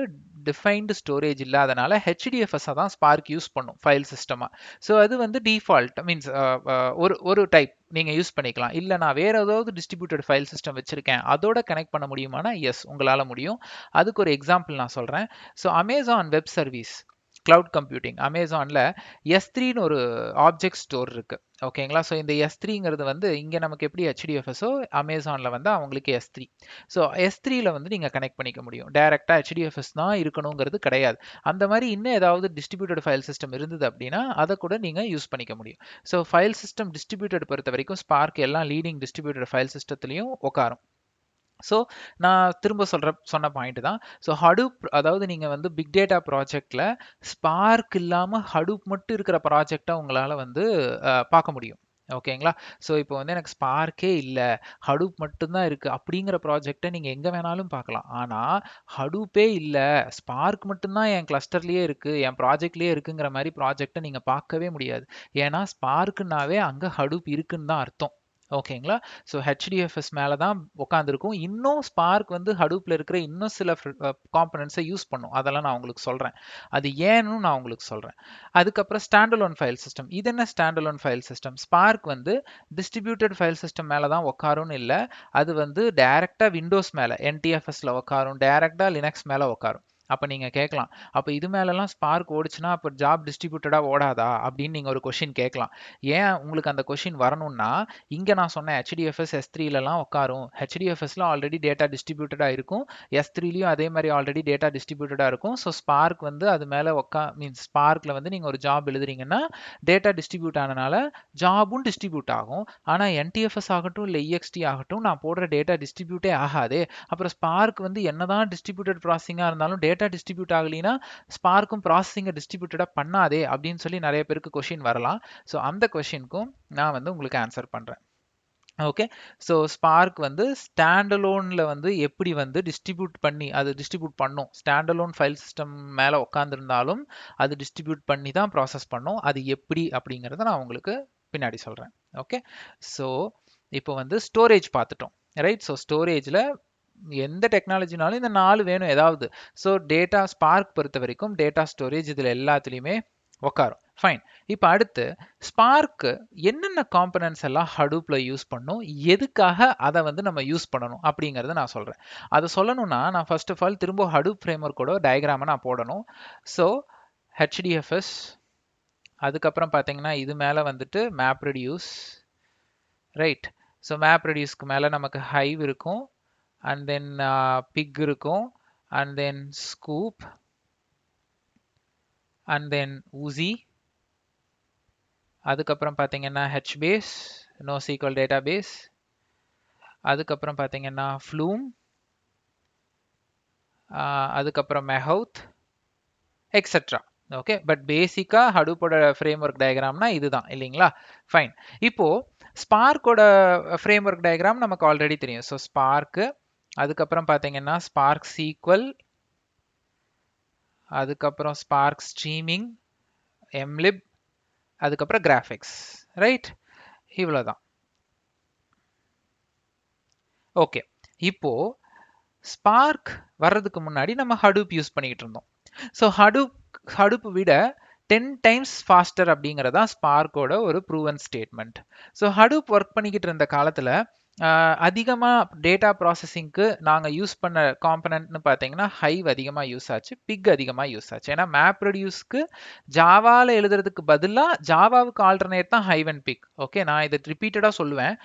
டிஃபைன்டு ஸ்டோரேஜ் இல்லாதனால HDFS தான் ஸ்பார்க் யூஸ் பண்ணும் ஃபைல் சிஸ்டமாக. ஸோ அது வந்து டிஃபால்ட் மீன்ஸ் ஒரு டைப் நீங்கள் யூஸ் பண்ணிக்கலாம். இல்லை நான் வேறு ஏதாவது டிஸ்ட்ரிபியூட்டட் ஃபைல் சிஸ்டம் வச்சுருக்கேன் அதோட கனெக்ட் பண்ண முடியுமானா எஸ், உங்களால் முடியும். அதுக்கு ஒரு எக்ஸாம்பிள் நான் சொல்கிறேன். So Amazon web service cloud computing, அமேசானில் S3ன்னு ஒரு ஆப்ஜெக்ட் ஸ்டோர் இருக்குது. ஓகேங்களா, ஸோ இந்த S3ங்கிறது வந்து இங்கே நமக்கு எப்படி HDFSஓ அமேசானில் வந்து அவங்களுக்கு S3. ஸோ S3ல வந்து நீங்கள் கனெக்ட் பண்ணிக்க முடியும். டைரெக்டாக HDFS தான் இருக்கணுங்கிறது கிடையாது. அந்த மாதிரி இன்னும் ஏதாவது டிஸ்ட்ரிபியூட்டட் ஃபைல் சிஸ்டம் இருந்தது அப்படின்னா அதை கூட நீங்கள் யூஸ் பண்ணிக்க முடியும். ஸோ ஃபைல் சிஸ்டம் டிஸ்ட்ரிபியூட்டட் பொறுத்த வரைக்கும் ஸ்பார்க் எல்லாம் லீடிங் டிஸ்ட்ரிபியூட்டட் ஃபைல் சிஸ்டத்துலையும் உட்காரும். ஸோ நான் திரும்ப சொன்ன பாயிண்ட் தான். ஸோ ஹடூப், அதாவது நீங்கள் வந்து பிக் டேட்டா ப்ராஜெக்டில் ஸ்பார்க் இல்லாமல் ஹடூப் மட்டும் இருக்கிற ப்ராஜெக்டை உங்களால் வந்து பார்க்க முடியும். ஓகேங்களா, ஸோ இப்போ வந்து எனக்கு ஸ்பார்க்கே இல்லை, ஹடூப் மட்டும்தான் இருக்குது அப்படிங்கிற ப்ராஜெக்டை நீங்கள் எங்கே வேணாலும் பார்க்கலாம். ஆனால் ஹடூப்பே இல்லை, ஸ்பார்க் மட்டும்தான் என் கிளஸ்டர்லேயே இருக்குது, என் ப்ராஜெக்ட்லேயே இருக்குங்கிற மாதிரி ப்ராஜெக்டை நீங்கள் பார்க்கவே முடியாது. ஏன்னா ஸ்பார்க்குனாவே அங்கே ஹடூப் இருக்குன்னு தான் அர்த்தம். ஓகேங்களா, ஸோ HDFS மேலே தான் உட்காந்துருக்கும். இன்னும் ஸ்பார்க் வந்து ஹடூப்பில் இருக்கிற இன்னும் சில காம்பனன்ட்ஸை யூஸ் பண்ணும். அதெல்லாம் நான் உங்களுக்கு சொல்கிறேன், அது ஏன்னு நான் உங்களுக்கு சொல்கிறேன். அதுக்கப்புறம் ஸ்டாண்டலோன் ஃபைல் சிஸ்டம். இது என்ன ஸ்டாண்டலோன் ஃபைல் சிஸ்டம்? ஸ்பார்க் வந்து டிஸ்ட்ரிபியூட்டட் ஃபைல் சிஸ்டம் மேலே தான் உட்காரும்னு இல்லை, அது வந்து டைரெக்டாக விண்டோஸ் மேலே NTFSல உட்காரும், டைரெக்டாக லினக்ஸ் மேலே உட்காரும். அப்போ நீங்கள் கேட்கலாம், அப்போ இது மேலெல்லாம் ஸ்பார்க் ஓடிச்சுன்னா அப்போ ஜாப் டிஸ்ட்ரிபியூட்டடாக ஓடாதா அப்படின்னு நீங்கள் ஒரு கொஷின் கேட்கலாம். ஏன் உங்களுக்கு அந்த கொஷின் வரணும்னா, இங்கே நான் சொன்ன HDFS S3லலாம் உட்காரும். HDFSல ஆல்ரெடி டேட்டா டிஸ்ட்ரிபியூட்டடாக இருக்கும், S3லையும் அதே மாதிரி ஆல்ரெடி டேட்டா டிஸ்ட்ரிபியூட்டடாக இருக்கும். ஸோ ஸ்பார்க் வந்து அது மேலே மீன்ஸ் ஸ்பார்க்கில் வந்து நீங்கள் ஒரு ஜாப் எழுதுறீங்கன்னா டேட்டா டிஸ்ட்ரிபியூட் ஆனனால ஜாபும் டிஸ்ட்ரிபியூட் ஆகும். ஆனால் NTFS ஆகட்டும் இல்லை EXT ஆகட்டும் நான் போடுற டேட்டா டிஸ்ட்ரிபியூட்டே ஆகாது. அப்புறம் ஸ்பார்க் வந்து என்னதான் டிஸ்ட்ரிபியூட்டட் ப்ராசஸிங்காக இருந்தாலும் டேட்டா டிஸ்ட்ரிபியூட் ஆகலைன்னா ஸ்பார்க்கும் ப்ராசஸிங்கை டிஸ்ட்ரிபியூட்டடாக பண்ணாதே அப்படின்னு சொல்லி நிறைய பேருக்கு கொஷின் வரலாம். ஸோ அந்த கொஷினுக்கும் நான் வந்து உங்களுக்கு ஆன்சர் பண்ணுறேன். ஓகே, ஸோ ஸ்பார்க் வந்து ஸ்டாண்டலோனில் வந்து எப்படி வந்து டிஸ்ட்ரிபியூட் பண்ணி அது டிஸ்ட்ரிபியூட் பண்ணும், ஸ்டாண்டலோன் ஃபைல் சிஸ்டம் மேலே உட்காந்துருந்தாலும் அது டிஸ்ட்ரிபியூட் பண்ணி தான் ப்ராசஸ் பண்ணும். அது எப்படி அப்படிங்கிறத நான் உங்களுக்கு பின்னாடி சொல்கிறேன். ஓகே, ஸோ இப்போ வந்து ஸ்டோரேஜ் பார்த்துட்டோம், ரைட்? ஸோ ஸ்டோரேஜில் எந்த டெக்னாலஜினாலும் இந்த 4 வேணும் ஏதாவது. ஸோ டேட்டா ஸ்பார்க் பொறுத்த வரைக்கும் டேட்டா ஸ்டோரேஜ் இதில் எல்லாத்துலேயுமே உட்காரும். ஃபைன், இப்போ அடுத்து ஸ்பார்க் என்னென்ன காம்பனன்ட்ஸ் எல்லாம் ஹடூப்ல யூஸ் பண்ணும், எதுக்காக அதை வந்து நம்ம யூஸ் பண்ணணும் அப்படிங்கிறத நான் சொல்கிறேன். அதை சொல்லணும்னா நான் ஃபர்ஸ்ட் ஆஃப் ஆல் திரும்ப ஹடூப் ஃப்ரேம் ஒர்க்கோட டயக்ராமை நான் போடணும். ஸோ HDFS, அதுக்கப்புறம் பார்த்தீங்கன்னா இது மேலே வந்துட்டு map reduce, right? So map ரெடியூஸ்க்கு மேலே நமக்கு ஹைவ் இருக்கும், and then pig இருக்கும், and then scoop, and then Uzi, அதுக்கப்புறம் பார்த்தீங்கன்னா HBase NoSQL database, அதுக்கப்புறம் பார்த்தீங்கன்னா Flume, அதுக்கப்புறம் Mahout, எக்ஸெட்ரா. ஓகே, பட் பேசிக்காக ஹடூப்போட ஃப்ரேம் ஒர்க் டயக்ராம்னா இதுதான் இல்லைங்களா? ஃபைன், இப்போ ஸ்பார்க்கோட ஃப்ரேம் ஒர்க் டயக்ராம் நமக்கு ஆல்ரெடி தெரியும். ஸோ ஸ்பார்க்கு, அதுக்கப்புறம் பார்த்தீங்கன்னா ஸ்பார்க் SQL, அதுக்கப்புறம் ஸ்பார்க் ஸ்ட்ரீமிங், mlib, அதுக்கப்புறம் கிராஃபிக்ஸ், ரைட்? இவ்வளோதான். ஓகே, இப்போ ஸ்பார்க் வர்றதுக்கு முன்னாடி நம்ம ஹடூப் யூஸ் பண்ணிக்கிட்டு இருந்தோம். ஸோ ஹடூப் விட 10 டைம்ஸ் ஃபாஸ்டர் அப்படிங்கிறதா ஸ்பார்க்கோட ஒரு proven statement. So Hadoop work பண்ணிக்கிட்டு இருந்த காலத்தில் அதிகமாக டேட்டா ப்ராசஸிங்க்கு நாங்கள் யூஸ் பண்ண காம்பனன்ட்னு பார்த்தீங்கன்னா ஹைவ் அதிகமாக யூஸ் ஆச்சு, பிக் அதிகமாக யூஸ் ஆச்சு. ஏன்னா மேப் ரெடியூஸ்க்கு ஜாவாவில் எழுதுறதுக்கு பதிலாக ஜாவாவுக்கு ஆல்டர்னேட் தான் ஹைவ் அண்ட் பிக். ஓகே, நான் இதை ரிப்பீட்டடாக சொல்லுவேன்.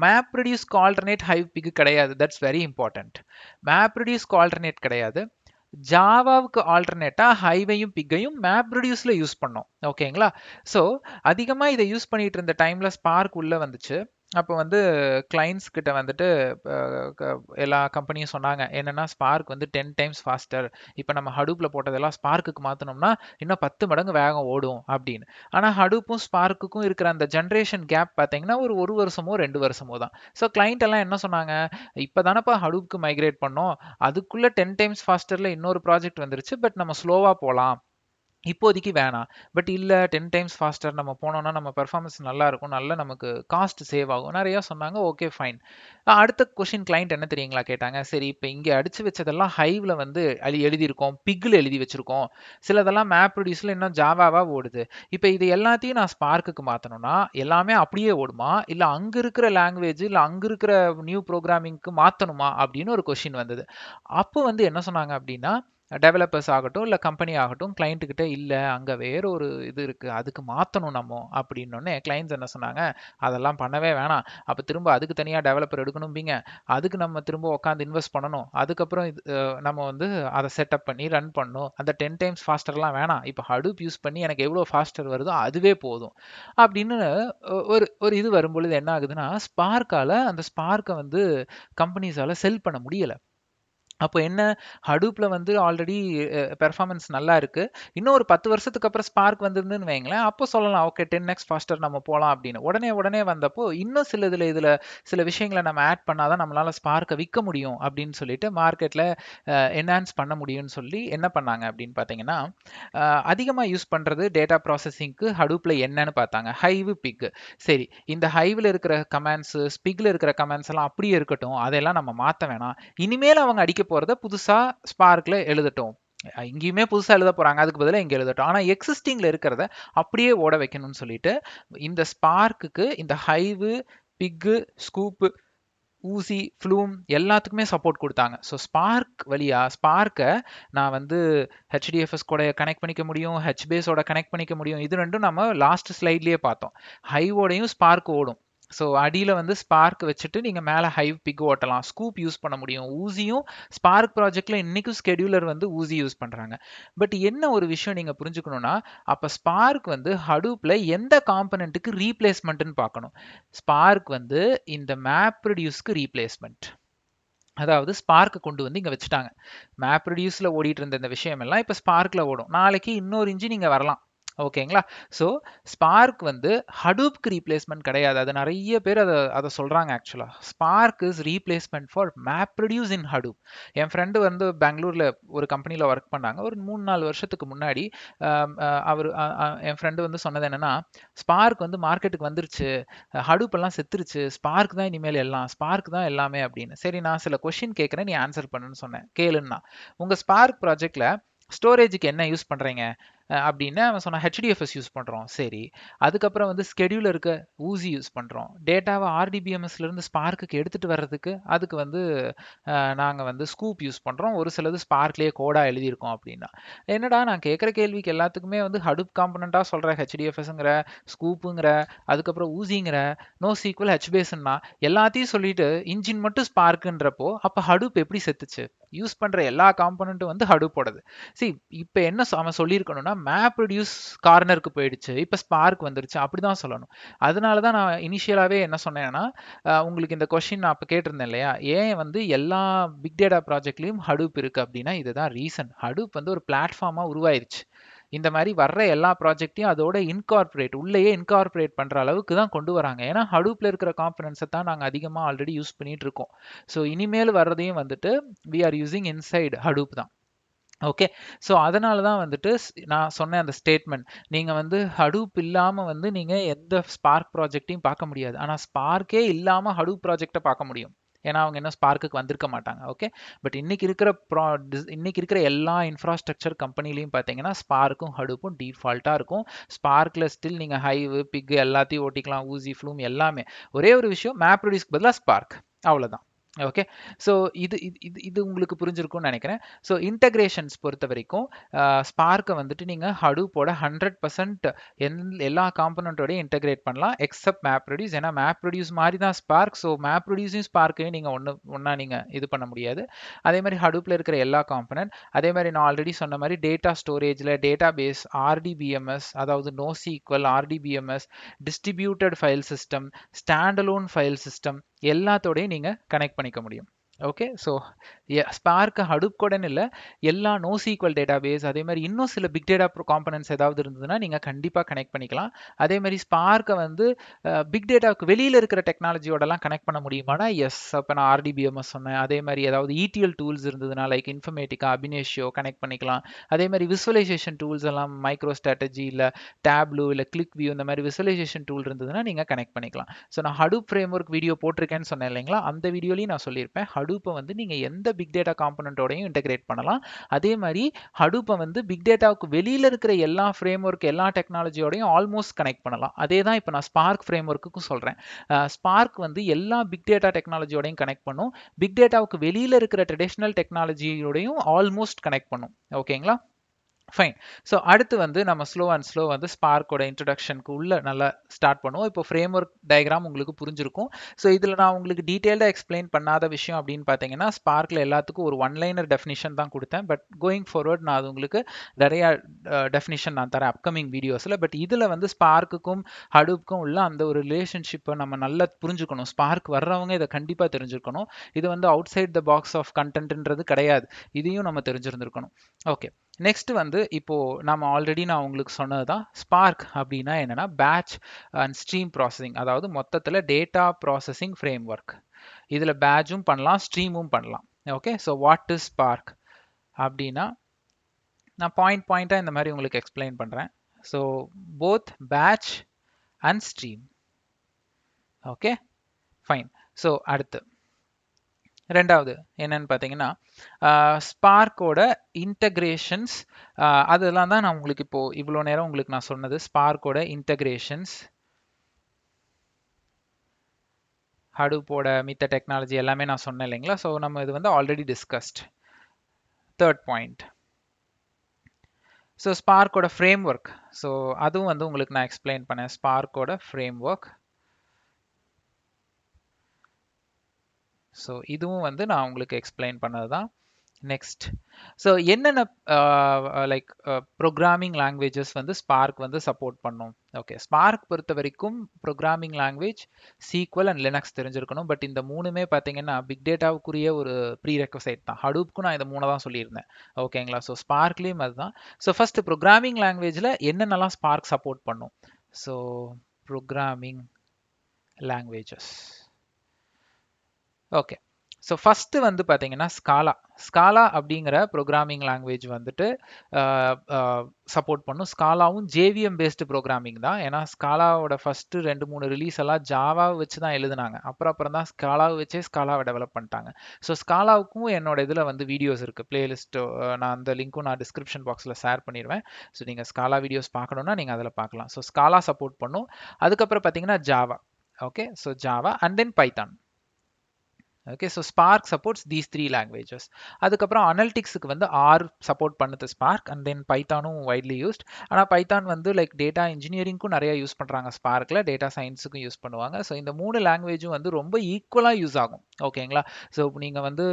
மேப் ரெடியூஸ்க்கு ஆல்டர்னேட் ஹைவ் பிக் கிடையாது. That's very important. மேப் ரெடியூஸ்க்கு ஆல்டர்னேட் கிடையாது. ஜாவாவுக்கு ஆல்டர்னேட்டா ஹைவையும் பிக்கையும் மேப் ரெடியூஸ்ல யூஸ் பண்ணோம். ஓகேங்களா? ஸோ அதிகமாக இதை யூஸ் பண்ணிட்டு இருந்த டைம்ல ஸ்பார்க் உள்ள வந்துச்சு. அப்போ வந்து கிளைண்ட்ஸ் கிட்ட வந்துட்டு எல்லா கம்பெனியும் சொன்னாங்க என்னன்னா ஸ்பார்க் வந்து 10 டைம்ஸ் ஃபாஸ்டர். இப்போ நம்ம ஹடூப்ல போட்டதெல்லாம் ஸ்பார்க்குக்கு மாற்றணும்னா இன்னும் 10 மடங்கு வேகம் ஓடும் அப்படின்னு. ஆனால் ஹடூப்பும் ஸ்பார்க்குக்கும் இருக்கிற அந்த ஜென்ரேஷன் கேப் பார்த்தீங்கன்னா ஒரு வருஷமோ 2 வருஷமோ தான். ஸோ கிளைண்ட் எல்லாம் என்ன சொன்னாங்க, இப்போதானப்பா ஹடூப்க்கு மைக்ரேட் பண்ணோம், அதுக்குள்ள 10 டைம்ஸ் ஃபாஸ்டர்ல இன்னொரு ப்ராஜெக்ட் வந்துருச்சு, பட் நம்ம ஸ்லோவா போகலாம், இப்போதைக்கு வேணாம். பட் இல்லை 10 டைம்ஸ் ஃபாஸ்டர் நம்ம போனோம்னா நம்ம பெர்ஃபார்மன்ஸ் நல்லா இருக்கும், நல்ல நமக்கு காஸ்ட் சேவ் ஆகும், நிறையா சொன்னாங்க. Okay fine. அடுத்த கொஸ்டின் கிளைண்ட் என்ன தெரியுங்களா கேட்டாங்க, சரி இப்போ இங்கே அடிச்சு வச்சதெல்லாம் ஹைவ்ல வந்து எழுதியிருக்கோம், பிக்ல எழுதி வச்சிருக்கோம், சிலதெல்லாம் மேப் ரெடியூஸ்ல இன்னும் ஜாவாவா ஓடுது. இப்போ இது எல்லாத்தையும் நான் ஸ்பார்க்குக்கு மாற்றணும்னா எல்லாமே அப்படியே ஓடுமா, இல்லை அங்கே இருக்கிற லாங்குவேஜ் இல்லை அங்கே இருக்கிற நியூ ப்ரோக்ராமிங்க்கு மாற்றணுமா அப்படின்னு ஒரு கொஸ்டின் வந்தது. அப்போ வந்து என்ன சொன்னாங்க அப்படின்னா, டெவலப்பர்ஸ் ஆகட்டும் இல்லை கம்பெனி ஆகட்டும் கிளைண்ட்டுக்கிட்ட இல்லை அங்கே வேற ஒரு இது இருக்குது அதுக்கு மாற்றணும் நம்ம அப்படின்னோடனே கிளைண்ட்ஸ் என்ன சொன்னாங்க, அதெல்லாம் பண்ணவே வேணாம், அப்போ திரும்ப அதுக்கு தனியாக டெவலப்பர் எடுக்கணும்பீங்க, அதுக்கு நம்ம திரும்ப உட்காந்து இன்வெஸ்ட் பண்ணணும், அதுக்கப்புறம் இது நம்ம வந்து அதை செட்டப் பண்ணி ரன் பண்ணணும், அந்த 10 டைம்ஸ் ஃபாஸ்டர்லாம் வேணாம், இப்போ ஹடூப் யூஸ் பண்ணி எனக்கு எவ்வளோ ஃபாஸ்டர் வருதோ அதுவே போதும் அப்படின்னு ஒரு ஒரு இது வரும்பொழுது என்ன ஆகுதுன்னா, ஸ்பார்க்கால அந்த ஸ்பார்க்கை வந்து கம்பெனிஸால செல் பண்ண முடியலை. அப்போ என்ன, ஹடூப்ல வந்து ஆல்ரெடி பெர்ஃபார்மன்ஸ் நல்லா இருக்கு, இன்னும் ஒரு 10 வருஷத்துக்கு அப்புறம் ஸ்பார்க் வந்திருந்துன்னு வைங்களேன், அப்போ சொல்லலாம் ஓகே 10x ஃபாஸ்டர் நம்ம போகலாம் அப்படின்னு. உடனே வந்தப்போ இன்னும் இதுல சில விஷயங்களை நம்ம ஆட் பண்ணாதான் நம்மளால ஸ்பார்க்கை விற்க முடியும் அப்படின்னு சொல்லிட்டு மார்க்கெட்ல என்ஹான்ஸ் பண்ண முடியும்னு சொல்லி என்ன பண்ணாங்க அப்படின்னு பார்த்தீங்கன்னா, அதிகமாக யூஸ் பண்றது டேட்டா ப்ராசஸிங்க்கு ஹடூப்ல என்னன்னு பார்த்தாங்க, ஹைவ் பிக். சரி, இந்த ஹைவ்ல இருக்கிற கமாண்ட்ஸ் ஸ்பிக்ல இருக்கிற கமாண்ட்ஸ் எல்லாம் அப்படியே இருக்கட்டும், அதெல்லாம் நம்ம மாற்ற வேணாம், இனிமேல் அவங்க அடிக்க போறத புதுசா ஸ்பார்க்ல எழுதட்டும், இங்கேயுமே புதுசா எழுத போறாங்க அதுக்கு பதிலாக இங்க எழுதட்டும், ஆனா எக்ஸிஸ்டிங்ல இருக்கிறத அப்படியே ஓட வைக்கணும்னு சொல்லிட்டு இந்த ஸ்பார்க்குக்கு இந்த ஹைவ் பிக் ஸ்கூப் ஊசி ஃப்ளூம் எல்லாத்துக்குமே சப்போர்ட் கொடுத்தாங்க. ஸோ ஸ்பார்க் வழியா ஸ்பார்க்கை நான் வந்து ஹெச்டிஎஃப்எஸ் கூட கனெக்ட் பண்ணிக்க முடியும், ஹெச்பேஸோட கனெக்ட் பண்ணிக்க முடியும். இது ரெண்டும் நம்ம லாஸ்ட் ஸ்லைட்லயே பார்த்தோம். ஹைவோடையும் ஸ்பார்க் ஓடும். ஸோ அடியில் வந்து ஸ்பார்க் வச்சுட்டு நீங்கள் மேலே ஹைவ் பிக் ஓட்டலாம், ஸ்கூப் யூஸ் பண்ண முடியும். ஊசியும் ஸ்பார்க் ப்ராஜெக்டில் இன்றைக்கும் ஸ்கெடியூலர் வந்து ஊசி யூஸ் பண்ணுறாங்க. பட் என்ன ஒரு விஷயம் நீங்கள் புரிஞ்சுக்கணும்னா, அப்போ ஸ்பார்க் வந்து ஹடூப்பில் எந்த காம்பனண்ட்டுக்கு ரீப்ளேஸ்மெண்ட்டுன்னு பார்க்கணும். ஸ்பார்க் வந்து இந்த மேப் ரெடியூஸ்க்கு ரீப்ளேஸ்மெண்ட். அதாவது ஸ்பார்க்கு கொண்டு வந்து இங்கே வச்சுட்டாங்க. மேப் ரெடியூஸில் ஓடிட்டு இருந்த இந்த விஷயம் எல்லாம் இப்போ ஸ்பார்க்கில் ஓடும். நாளைக்கு இன்னொரு இன்ஜின் இங்கே வரலாம். ஓகேங்களா? ஸோ ஸ்பார்க் வந்து ஹடூப்க்கு ரீப்ளேஸ்மெண்ட் கிடையாது. அது நிறைய பேர் அதை சொல்கிறாங்க. ஆக்சுவலாக spark is replacement for map reduce in Hadoop. N friend வந்து பெங்களூரில் ஒரு கம்பெனியில் ஒர்க் பண்ணாங்க. ஒரு 3-4 வருஷத்துக்கு முன்னாடி அவர் என் ஃப்ரெண்டு வந்து சொன்னது என்னென்னா, ஸ்பார்க் வந்து மார்க்கெட்டுக்கு வந்துருச்சு, ஹடூப் எல்லாம் செத்துருச்சு, ஸ்பார்க் தான் இனிமேல் எல்லாம், ஸ்பார்க் தான் எல்லாமே அப்படின்னு. சரி, நான் சில கொஸ்டின் கேட்குறேன், நீ ஆன்சர் பண்ணுன்னு சொன்னேன். கேளுன்னா, உங்கள் ஸ்பார்க் ப்ராஜெக்டில் ஸ்டோரேஜுக்கு என்ன யூஸ் பண்ணுறீங்க அப்படின்னு அவன் சொன்னான். ஹெச்டிஎஃப்எஸ் யூஸ் பண்ணுறோம். சரி, அதுக்கப்புறம் வந்து ஸ்கெடியூலருக்கு ஊசி யூஸ் பண்ணுறோம். டேட்டாவை ஆர்டிபிஎம்எஸ்லேருந்து ஸ்பார்க்குக்கு எடுத்துகிட்டு வர்றதுக்கு அதுக்கு வந்து நாங்கள் வந்து ஸ்கூப் யூஸ் பண்ணுறோம். ஒரு சிலது ஸ்பார்க்லேயே கோடாக எழுதியிருக்கோம் அப்படின்னா. என்னடா நான் கேட்குற கேள்விக்கு எல்லாத்துக்குமே வந்து ஹடூப் காம்பனண்ட்டாக சொல்கிற, ஹெச்டிஎஃப்எஸ்ங்கிற, ஸ்கூப்புங்கிற, அதுக்கப்புறம் ஊசிங்கிற, நோ சீக்வல், ஹெச்பேஸ்ன்னா எல்லாத்தையும் சொல்லிட்டு இன்ஜின் மட்டும் ஸ்பார்க்குன்றப்போ அப்போ ஹடூப் எப்படி செத்துச்சு? யூஸ் பண்ணுற எல்லா காம்பனண்ட்டும் வந்து ஹடூப்போடது. சரி, இப்போ என்ன அவன் சொல்லியிருக்கணும்னா, மேப் ரெடியூஸ் கார்னருக்கு போயிடுச்சு, இப்போ ஸ்பார்க் வந்துருச்சு, அப்படிதான் சொல்லணும். அதனால தான் நான் இனிஷியலாகவே என்ன சொன்னேன்னா, உங்களுக்கு இந்த கொஸ்டின் நான் அப்போ கேட்டிருந்தேன் இல்லையா, ஏன் வந்து எல்லா பிக் டேட்டா ப்ராஜெக்ட்லையும் ஹடூப் இருக்கு அப்படின்னா இதுதான் ரீசன். ஹடூப் வந்து ஒரு பிளாட்ஃபார்மாக உருவாயிருச்சு. இந்த மாதிரி வர்ற எல்லா ப்ராஜெக்டையும் அதோட உள்ளேயே இன்கார்பரேட் பண்ற அளவுக்கு தான் கொண்டு வராங்க. ஏன்னா ஹடூப்ல இருக்கிற காம்பனன்ட்ஸை தான் நாங்கள் அதிகமாக ஆல்ரெடி யூஸ் பண்ணிட்டு இருக்கோம். ஸோ இனிமேல் வர்றதையும் வந்துட்டு we are using inside Hadoop தான். ஓகே, ஸோ அதனால தான் வந்துட்டு நான் சொன்ன அந்த ஸ்டேட்மெண்ட், நீங்கள் வந்து ஹடூப் இல்லாமல் வந்து நீங்கள் எந்த ஸ்பார்க் ப்ராஜெக்டையும் பார்க்க முடியாது, ஆனால் ஸ்பார்க்கே இல்லாமல் ஹடூப் ப்ராஜெக்டை பார்க்க முடியும். ஏன்னா அவங்க இன்னும் ஸ்பார்க்குக்கு வந்திருக்க மாட்டாங்க. ஓகே, பட் இன்னைக்கு இருக்கிற எல்லா இன்ஃப்ராஸ்ட்ரக்சர் கம்பெனிலையும் பார்த்தீங்கன்னா ஸ்பார்க்கும் ஹடூப்பும் டிஃபால்ட்டாக இருக்கும். ஸ்பார்க்கில் ஸ்டில் நீங்கள் ஹைவ் பிக் எல்லாத்தையும் ஓட்டிக்கலாம், ஊசி ஃப்ளூம் எல்லாமே. ஒரே ஒரு விஷயம், மேப் ரெடியூஸ்க்கு பதிலாக ஸ்பார்க், அவ்வளோதான். ஓகே, ஸோ இது இது இது இது உங்களுக்கு புரிஞ்சிருக்கும்னு நினைக்கிறேன். ஸோ இன்டகிரேஷன்ஸ் பொறுத்த வரைக்கும் ஸ்பார்க்கை வந்துட்டு நீங்கள் ஹடூப்போட 100% எல்லா காம்பனண்ட்டோடையும் இன்டகிரேட் பண்ணலாம் எக்ஸப்ட் மேப் ரெடியூஸ். ஏன்னா மேப் ரெடியூஸ் மாதிரி தான் ஸ்பார்க். ஸோ மேப் ரெடியூஸையும் ஸ்பார்க்கையும் நீங்கள் ஒன்றா நீங்கள் இது பண்ண முடியாது. அதே மாதிரி ஹடூப்பில் இருக்கிற எல்லா காம்பனண்ட், அதே மாதிரி நான் ஆல்ரெடி சொன்ன மாதிரி டேட்டா ஸ்டோரேஜில் டேட்டா பேஸ், ஆர்டிபிஎம்எஸ், அதாவது NoSQL, RDBMS, distributed file system, standalone file system எல்லாத்தோடையும் நீங்கள் கனெக்ட் பண்ணிக்க முடியும். ஓகே, ஸோ ஸ்பார்க் ஹடூப் கூடன்னு இல்லை, எல்லா NoSQL டேட்டாபேஸ், அதே மாதிரி இன்னும் சில பிக் டேட்டா காம்பனன்ட்ஸ் ஏதாவது இருந்ததுன்னா நீங்கள் கண்டிப்பாக கனெக்ட் பண்ணிக்கலாம். அதே மாதிரி ஸ்பார்க்கை வந்து பிக் டேட்டாவுக்கு வெளியில் இருக்கிற டெக்னாலஜியோடலாம் கனெக்ட் பண்ண முடியுமானா எஸ். இப்போ நான் ஆர்டிபிஎம்எஸ் சொன்னேன். அதே மாதிரி ஏதாவது ETL டூல்ஸ் இருந்ததுன்னா லைக் இன்ஃபர்மேட்டிக்கா, அபினேஷியோ கனெக்ட் பண்ணிக்கலாம். அதே மாதிரி விசுவலைசேஷன் டூல்ஸ் எல்லாம் மைக்ரோ ஸ்ட்ராட்டஜி இல்லை டேப்லூ இல்லை கிளிக் வியூ இந்த மாதிரி விசுவலைசேஷன் டூல் இருந்ததுன்னா நீங்கள் கனெக்ட் பண்ணிக்கலாம். ஸோ நான் ஹடூப் ஃப்ரேம் ஒர்க் வீடியோ போட்டிருக்கேன்னு சொன்னேன் இல்லைங்களா, அந்த வீடியோலையும் நான் சொல்லியிருப்பேன் ஹடூப்பை வந்து நீங்கள் எந்த பிக் டேட்டா காம்பனண்ட்டோடையும் இன்டகிரேட் பண்ணலாம். அதே மாதிரி ஹடூப்பை வந்து பிக் டேட்டாவுக்கு வெளியில் இருக்கிற எல்லா ஃப்ரேம் ஒர்க் எல்லா டெக்னாலஜியோடையும் ஆல்மோஸ்ட் கனெக்ட் பண்ணலாம். அதே தான் இப்போ நான் ஸ்பார்க் ஃப்ரேம் ஒர்க்குக்கும் சொல்கிறேன். ஸ்பார்க் வந்து எல்லா பிக் டேட்டா டெக்னாலஜியோடையும் கனெக்ட் பண்ணும், பிக் டேட்டாவுக்கு வெளியில் இருக்கிற ட்ரெடிஷ்னல் டெக்னாலஜியோடையும் ஆல்மோஸ்ட் கனெக்ட் பண்ணும். ஓகேங்களா, ஃபைன். ஸோ அடுத்து வந்து நம்ம ஸ்லோ வந்து ஸ்பார்க்கோட இன்ட்ரடக்ஷனுக்கு உள்ள நல்லா ஸ்டார்ட் பண்ணுவோம். இப்போ ஃப்ரேம் ஒர்க் டயக்ராம் உங்களுக்கு புரிஞ்சிருக்கும். ஸோ இதில் நான் உங்களுக்கு டீட்டெயில்டாக எக்ஸ்பிளைன் பண்ணாத விஷயம் அப்படின்னு பார்த்தீங்கன்னா, ஸ்பார்க்கில் எல்லாத்துக்கும் ஒரு ஒன்லைனர் டெஃபினிஷன் தான் கொடுத்தேன். பட் கோயிங் ஃபார்வர்ட் நான் அது உங்களுக்கு நிறைய டெஃபினிஷன் நான் தரேன் அப்கமிங் வீடியோஸில். பட் இதில் வந்து ஸ்பார்க்குக்கும் ஹடூப்புக்கும் உள்ள அந்த ஒரு ரிலேஷன்ஷிப்பை நம்ம நல்லா புரிஞ்சுக்கணும். ஸ்பார்க் வர்றவங்க இதை கண்டிப்பாக தெரிஞ்சுக்கணும். இது வந்து outside the box of கண்டென்ட்ன்றது கிடையாது, இதையும் நம்ம தெரிஞ்சிருந்திருக்கணும். ஓகே, நெக்ஸ்ட் வந்து இப்போ நம்ம ஆல்ரெடி நான் உங்களுக்கு சொன்னதுதான் ஸ்பார்க் அப்படின்னா என்னன்னா பேட்ச் அண்ட் ஸ்ட்ரீம் ப்ராசஸிங், அதாவது மொத்தத்தில் டேட்டா ப்ராசஸிங் ஃப்ரேம் ஒர்க். இதில் பேட்சும் பண்ணலாம், ஸ்ட்ரீமும் பண்ணலாம். Okay, so what is Spark அப்படின்னா நான் பாயிண்டாக இந்த மாதிரி உங்களுக்கு எக்ஸ்பிளைன் பண்ணுறேன். So both batch and stream. Okay, fine. So அடுத்து ரெண்டாவது என்னன்னு பார்த்தீங்கன்னா ஸ்பார்க்கோட இன்டகிரேஷன்ஸ். அதெல்லாம் தான் நான் உங்களுக்கு இப்போ இவ்வளோ நேரம் உங்களுக்கு நான் சொன்னது. ஸ்பார்க்கோட இன்டகிரேஷன்ஸ், ஹடூப்போட மித்த டெக்னாலஜி எல்லாமே நான் சொன்னேன் இல்லைங்களா. ஸோ நம்ம இது வந்து already discussed. Third point, so ஸ்பார்க்கோட ஃப்ரேம் ஒர்க். ஸோ அதுவும் வந்து உங்களுக்கு நான் எக்ஸ்பிளைன் பண்ணேன். ஸ்பார்க்கோட ஃப்ரேம் ஒர்க். ஸோ இதுவும் வந்து நான் உங்களுக்கு எக்ஸ்பிளைன் பண்ணது தான். நெக்ஸ்ட், ஸோ என்னென்ன லைக் ப்ரோக்ராமிங் லாங்குவேஜஸ் வந்து ஸ்பார்க் வந்து சப்போர்ட் பண்ணும். ஓகே, ஸ்பார்க் பொறுத்த வரைக்கும் programming language SQL and Linux தெரிஞ்சிருக்கணும். பட் இந்த மூணுமே பார்த்தீங்கன்னா பிக் டேட்டாவுக்குரிய ஒரு ப்ரீ ரெக்வசைட் தான். ஹடூப்புக்கும் நான் இந்த மூணு தான் சொல்லியிருந்தேன். ஓகேங்களா, ஸோ ஸ்பார்க்லேயும் அதுதான். ஸோ ஃபர்ஸ்ட் ப்ரோக்ராமிங் லாங்குவேஜில் என்னென்னலாம் ஸ்பார்க் சப்போர்ட் பண்ணும். So programming languages. Okay, so first வந்து பார்த்தீங்கன்னா ஸ்காலா அப்படிங்கிற ப்ரோக்ராமிங் லாங்குவேஜ் வந்துட்டு சப்போர்ட் பண்ணும். ஸ்காலாவும் JVM பேஸ்டு ப்ரோக்ராமிங் தான். ஏன்னா ஸ்காலாவோட ஃபஸ்ட்டு 2-3 ரிலீஸ் எல்லாம் ஜாவாவை வச்சு தான் எழுதுனாங்க. அப்புறம் தான் ஸ்காலாவை வச்சே ஸ்காலாவை டெவலப் பண்ணிட்டாங்க. ஸோ ஸ்காலாவுக்கும் என்னோட இதில் வந்து வீடியோஸ் இருக்குது, பிளேலிஸ்ட்டு. நான் அந்த லிங்க்கும் நான் டிஸ்கிரிப்ஷன் பாக்ஸில் ஷேர் பண்ணிடுவேன். ஸோ நீங்கள் ஸ்காலா வீடியோஸ் பார்க்கணுன்னா நீங்கள் அதில் பார்க்கலாம். ஸோ ஸ்காலா சப்போர்ட் பண்ணும். அதுக்கப்புறம் பார்த்தீங்கன்னா Java. Okay, so Java and then Python. Okay, so Spark supports these 3 languages. அதுக்கப்புறம் அனலிட்டிக்ஸுக்கு வந்து R சப்போர்ட் பண்ணுது ஸ்பார்க், அண்ட் தென் பைத்தானும் வைட்லி யூஸ்ட். ஆனால் பைத்தான் வந்து லைக் டேட்டா இன்ஜினியரிங்க்கும் நிறைய யூஸ் பண்ணுறாங்க ஸ்பார்க்கில், டேட்டா சயின்ஸுக்கும் யூஸ் பண்ணுவாங்க. ஸோ இந்த 3 லாங்குவேஜும் வந்து ரொம்ப ஈக்குவலாக யூஸ் ஆகும். ஓகேங்களா, ஸோ நீங்கள் வந்து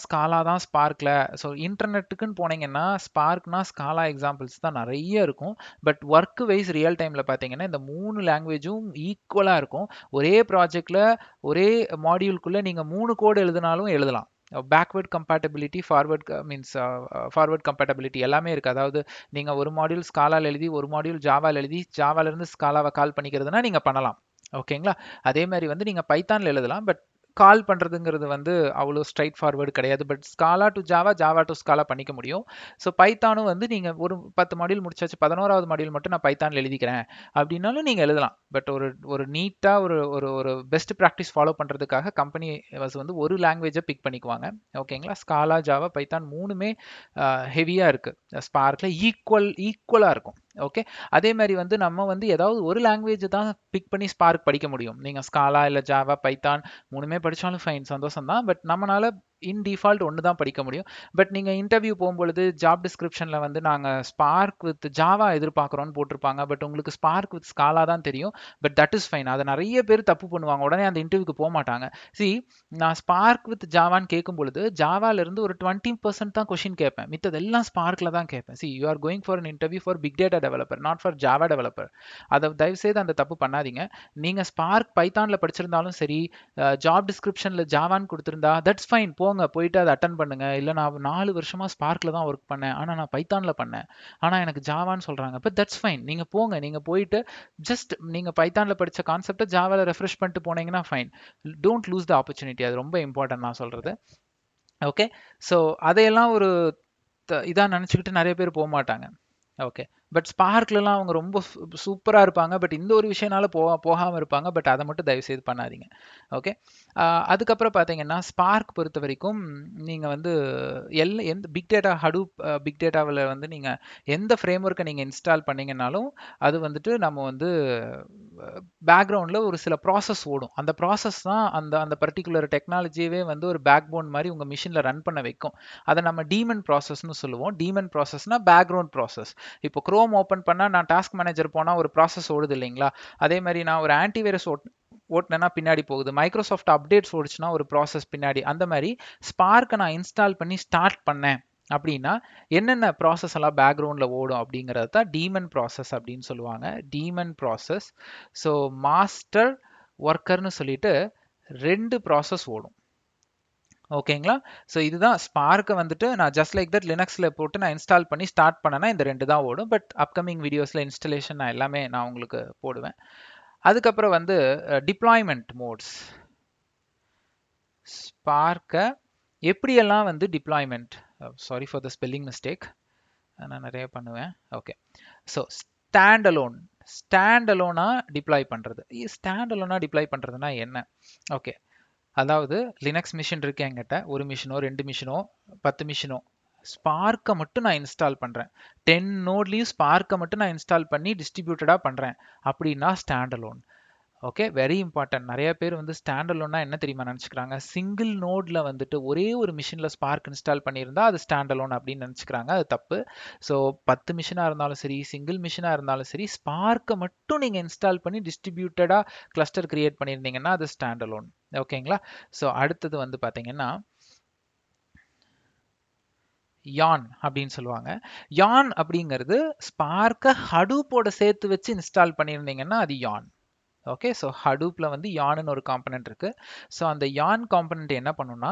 ஸ்காலா தான் ஸ்பார்க்கில். ஸோ இன்டர்நெட்டுக்குன்னு போனீங்கன்னா ஸ்பார்க்னா ஸ்காலா எக்ஸாம்பிள்ஸ் தான் நிறைய இருக்கும். பட் ஒர்க் வைஸ் ரியல் டைமில் பார்த்தீங்கன்னா இந்த 3 லாங்குவேஜும் ஈக்குவலாக இருக்கும். ஒரே ப்ராஜெக்டில் ஒரே மாடியூல்குள்ளே நீங்கள் 3 கோட் எழுதினாலும் எழுதலாம். பேக்வர்ட் கம்பேட்டபிலிட்டி, ஃபார்வர்ட் கம்பேட்டபிலிட்டி எல்லாமே இருக்குது. அதாவது நீங்கள் ஒரு மாடியூல் ஸ்காலாவில் எழுதி ஒரு மாடியூல் ஜாவாவில் எழுதி ஜாவாலேருந்து ஸ்காலாவை கால் பண்ணிக்கிறதுனா நீங்கள் பண்ணலாம். ஓகேங்களா, அதே மாதிரி வந்து நீங்கள் பைத்தானில் எழுதலாம். பட் கால் பண்ணுறதுங்கிறது வந்து அவ்வளோ ஸ்ட்ரைட் ஃபார்வர்டு கிடையாது. But Scala to Java, Java to Scala பண்ணிக்க முடியும். ஸோ பைத்தானும் வந்து நீங்கள் ஒரு 10 மாடியூல் முடிச்சாச்சு, 11வது மாடியூல் மட்டும் நான் பைத்தானில் எழுதிக்கிறேன் அப்படின்னாலும் நீங்கள் எழுதலாம். பட் ஒரு ஒரு நீட்டாக ஒரு ஒரு ஒரு பெஸ்ட் ப்ராக்டிஸ் ஃபாலோ பண்ணுறதுக்காக கம்பெனி வந்து ஒரு லாங்குவேஜை பிக் பண்ணிக்குவாங்க. ஓகேங்களா? ஸ்காலா, ஜாவா, பைத்தான் மூணுமே ஹெவியாக இருக்குது. ஸ்பார்க்கில் ஈக்குவலாக இருக்கும். ஓகே, அதே மாதிரி வந்து நம்ம வந்து ஏதாவது ஒரு லாங்குவேஜ் தான் பிக் பண்ணி ஸ்பார்க் படிக்க முடியும். நீங்கள் ஸ்காலா இல்லை ஜாவா, பைத்தான் மூணுமே படித்தாலும் ஃபைன், சந்தோஷம் தான். பட் நம்மளால இன் டிஃபால்ட் ஒன்று தான் படிக்க முடியும். பட் நீங்கள் இன்டர்வியூ போகும்பொழுது ஜாப் டிஸ்கிரிப்ஷனில் வந்து நாங்கள் ஸ்பார்க் வித் ஜாவா எதிர்பார்க்குறோன்னு போட்டிருப்பாங்க. பட் உங்களுக்கு ஸ்பார்க் வித் ஸ்காலா தான் தெரியும். But that is fine. அதை நிறைய பேர் தப்பு பண்ணுவாங்க, உடனே அந்த இன்டர்வியூக்கு போக மாட்டாங்க. சி, நான் ஸ்பார்க் வித் ஜாவான்னு கேட்கும் பொழுது ஜாவாலேருந்து ஒரு 20% தான் கொஷின் கேட்பேன், மித்ததெல்லாம் ஸ்பார்க்கில் தான் கேட்பேன். See, you are going for an interview for big data developer, not for Java developer. அதை தயவுசெய்து அந்த தப்பு பண்ணாதீங்க. நீங்கள் ஸ்பார்க் பைத்தானில் படிச்சிருந்தாலும் சரி, ஜாப் டிஸ்கிரிப்ஷனில் ஜாவான்னு கொடுத்துருந்தா தட்ஸ் ஃபைன், போங்க போயிட்டு அதை அட்டன் பண்ணுங்க. இல்லை நான் 4 வருஷமாக ஸ்பார்க்கில் தான் ஒர்க் பண்ணேன், ஆனால் நான் பைத்தானில் பண்ணேன், ஆனால் எனக்கு ஜாவான்னு சொல்கிறாங்க, பட் தட்ஸ் ஃபைன். நீங்கள் போங்க, நீங்கள் போயிட்டு ஜஸ்ட் நீங்கள் பைத்தானில் படித்த கான்செப்டை ஜாவாவில் ரெஃப்ரெஷ் பண்ணிட்டு போனீங்கன்னா fine. Don't lose the opportunity. அது ரொம்ப இம்பார்ட்டன்ட் நான் சொல்கிறது. ஓகே, ஸோ அதையெல்லாம் ஒரு இதாக நினச்சிக்கிட்டு நிறைய பேர் போக மாட்டாங்க. ஓகே, பட் ஸ்பார்க்லலாம் அவங்க ரொம்ப சூப்பராக இருப்பாங்க. பட் இந்த ஒரு விஷயனால போகாமல் இருப்பாங்க. பட் அதை மட்டும் தயவு செய்து பண்ணாதீங்க. ஓகே, அதுக்கப்புறம் பார்த்தீங்கன்னா ஸ்பார்க் பொறுத்த வரைக்கும் நீங்கள் வந்து எந்த பிக் டேட்டா, ஹடூப் பிக் டேட்டாவில் வந்து நீங்கள் எந்த ஃப்ரேம் ஒர்க்கை நீங்கள் இன்ஸ்டால் பண்ணீங்கன்னாலும் அது வந்துட்டு நம்ம வந்து பேக்ரவுண்டில் ஒரு சில ப்ராசஸ் ஓடும். அந்த ப்ராசஸ் தான் அந்த அந்த பர்டிகுலர் டெக்னாலஜியவே வந்து ஒரு பேக் போன் மாதிரி உங்கள் மிஷினில் ரன் பண்ண வைக்கும். அதை நம்ம டீமன் ப்ராசஸ்னு சொல்லுவோம். டீமன் ப்ராசஸ்னால் பேக்ரவுண்ட் ப்ராசஸ். இப்போ குரோம் ஓப்பன் பண்ணால் நான் டாஸ்க் மேனேஜர் போனால் ஒரு ப்ராசஸ் ஓடுது இல்லைங்களா? அதே மாதிரி நான் ஒரு ஆன்டிவைரஸ் ஓட்டினா பின்னாடி போகுது, மைக்ரோசாஃப்ட் அப்டேட்ஸ் ஓடிச்சுன்னா ஒரு ப்ராசஸ் பின்னாடி. அந்த மாதிரி ஸ்பார்க்கை நான் இன்ஸ்டால் பண்ணி ஸ்டார்ட் பண்ணேன் அப்படின்னா என்னென்ன ப்ராசஸ் எல்லாம் பேக்ரவுண்டில் ஓடும் அப்படிங்கிறது தான் டீமன் ப்ராசஸ் அப்படின்னு சொல்லுவாங்க. Demon process. ஸோ மாஸ்டர், ஒர்க்கர்னு சொல்லிட்டு 2 ப்ராசஸ் ஓடும். ஓகேங்களா? ஸோ இதுதான் ஸ்பார்க்கை வந்துட்டு நான் ஜஸ்ட் லைக் தட் லினக்ஸில் போட்டு நான் இன்ஸ்டால் பண்ணி ஸ்டார்ட் பண்ணேன்னா இந்த 2 தான் ஓடும். பட் அப்கமிங் வீடியோஸில் இன்ஸ்டலேஷன் நான் எல்லாமே நான் உங்களுக்கு போடுவேன். அதுக்கப்புறம் வந்து டிப்ளாய்மெண்ட் மோட்ஸ். ஸ்பார்க்கை எப்படியெல்லாம் வந்து deployment, sorry for the spelling mistake, நான் நிறைய பண்ணுவேன். ஓகே, ஸோ ஸ்டாண்ட் அலோனாக டிப்ளாய் பண்ணுறது. ஸ்டாண்ட் அலோனாக டிப்ளாய் பண்ணுறதுனா என்ன? ஓகே, அதாவது லினக்ஸ் மிஷின் இருக்கு என்கிட்ட, ஒரு மிஷினோ 2 மிஷினோ 10 மிஷினோ, ஸ்பார்க்கை மட்டும் நான் இன்ஸ்டால் பண்ணுறேன், 10 நோட்லேயும் ஸ்பார்க்கை மட்டும் நான் இன்ஸ்டால் பண்ணி டிஸ்ட்ரிபியூட்டடாக பண்ணுறேன் அப்படின்னா stand alone. Okay, very important. நிறைய பேர் வந்து ஸ்டாண்ட் அலோன்னா என்ன தெரியுமா நினச்சிக்கிறாங்க? சிங்கிள் நோடில் வந்துட்டு ஒரே ஒரு மிஷினில் ஸ்பார்க் இன்ஸ்டால் பண்ணியிருந்தா அது ஸ்டாண்ட் அலோன் அப்படின்னு நினச்சிக்கிறாங்க. அது தப்பு. ஸோ 10 மிஷினாக இருந்தாலும் சரி, சிங்கிள் மிஷினாக இருந்தாலும் சரி, ஸ்பார்க்கை மட்டும் நீங்கள் இன்ஸ்டால் பண்ணி டிஸ்ட்ரிபியூட்டடாக கிளஸ்டர் கிரியேட் பண்ணியிருந்தீங்கன்னா அது ஸ்டாண்ட் அலோன். ஓகேங்களா? ஸோ அடுத்தது வந்து பார்த்தீங்கன்னா யான் அப்படின்னு சொல்லுவாங்க. யான் அப்படிங்கிறது ஸ்பார்க்கை ஹடூப்போட சேர்த்து வச்சு இன்ஸ்டால் பண்ணியிருந்தீங்கன்னா அது யான். ஓகே, ஸோ ஹடூப்பில் வந்து யான்னு ஒரு காம்பனண்ட் இருக்குது. ஸோ அந்த யான் காம்பனண்ட் என்ன பண்ணுன்னா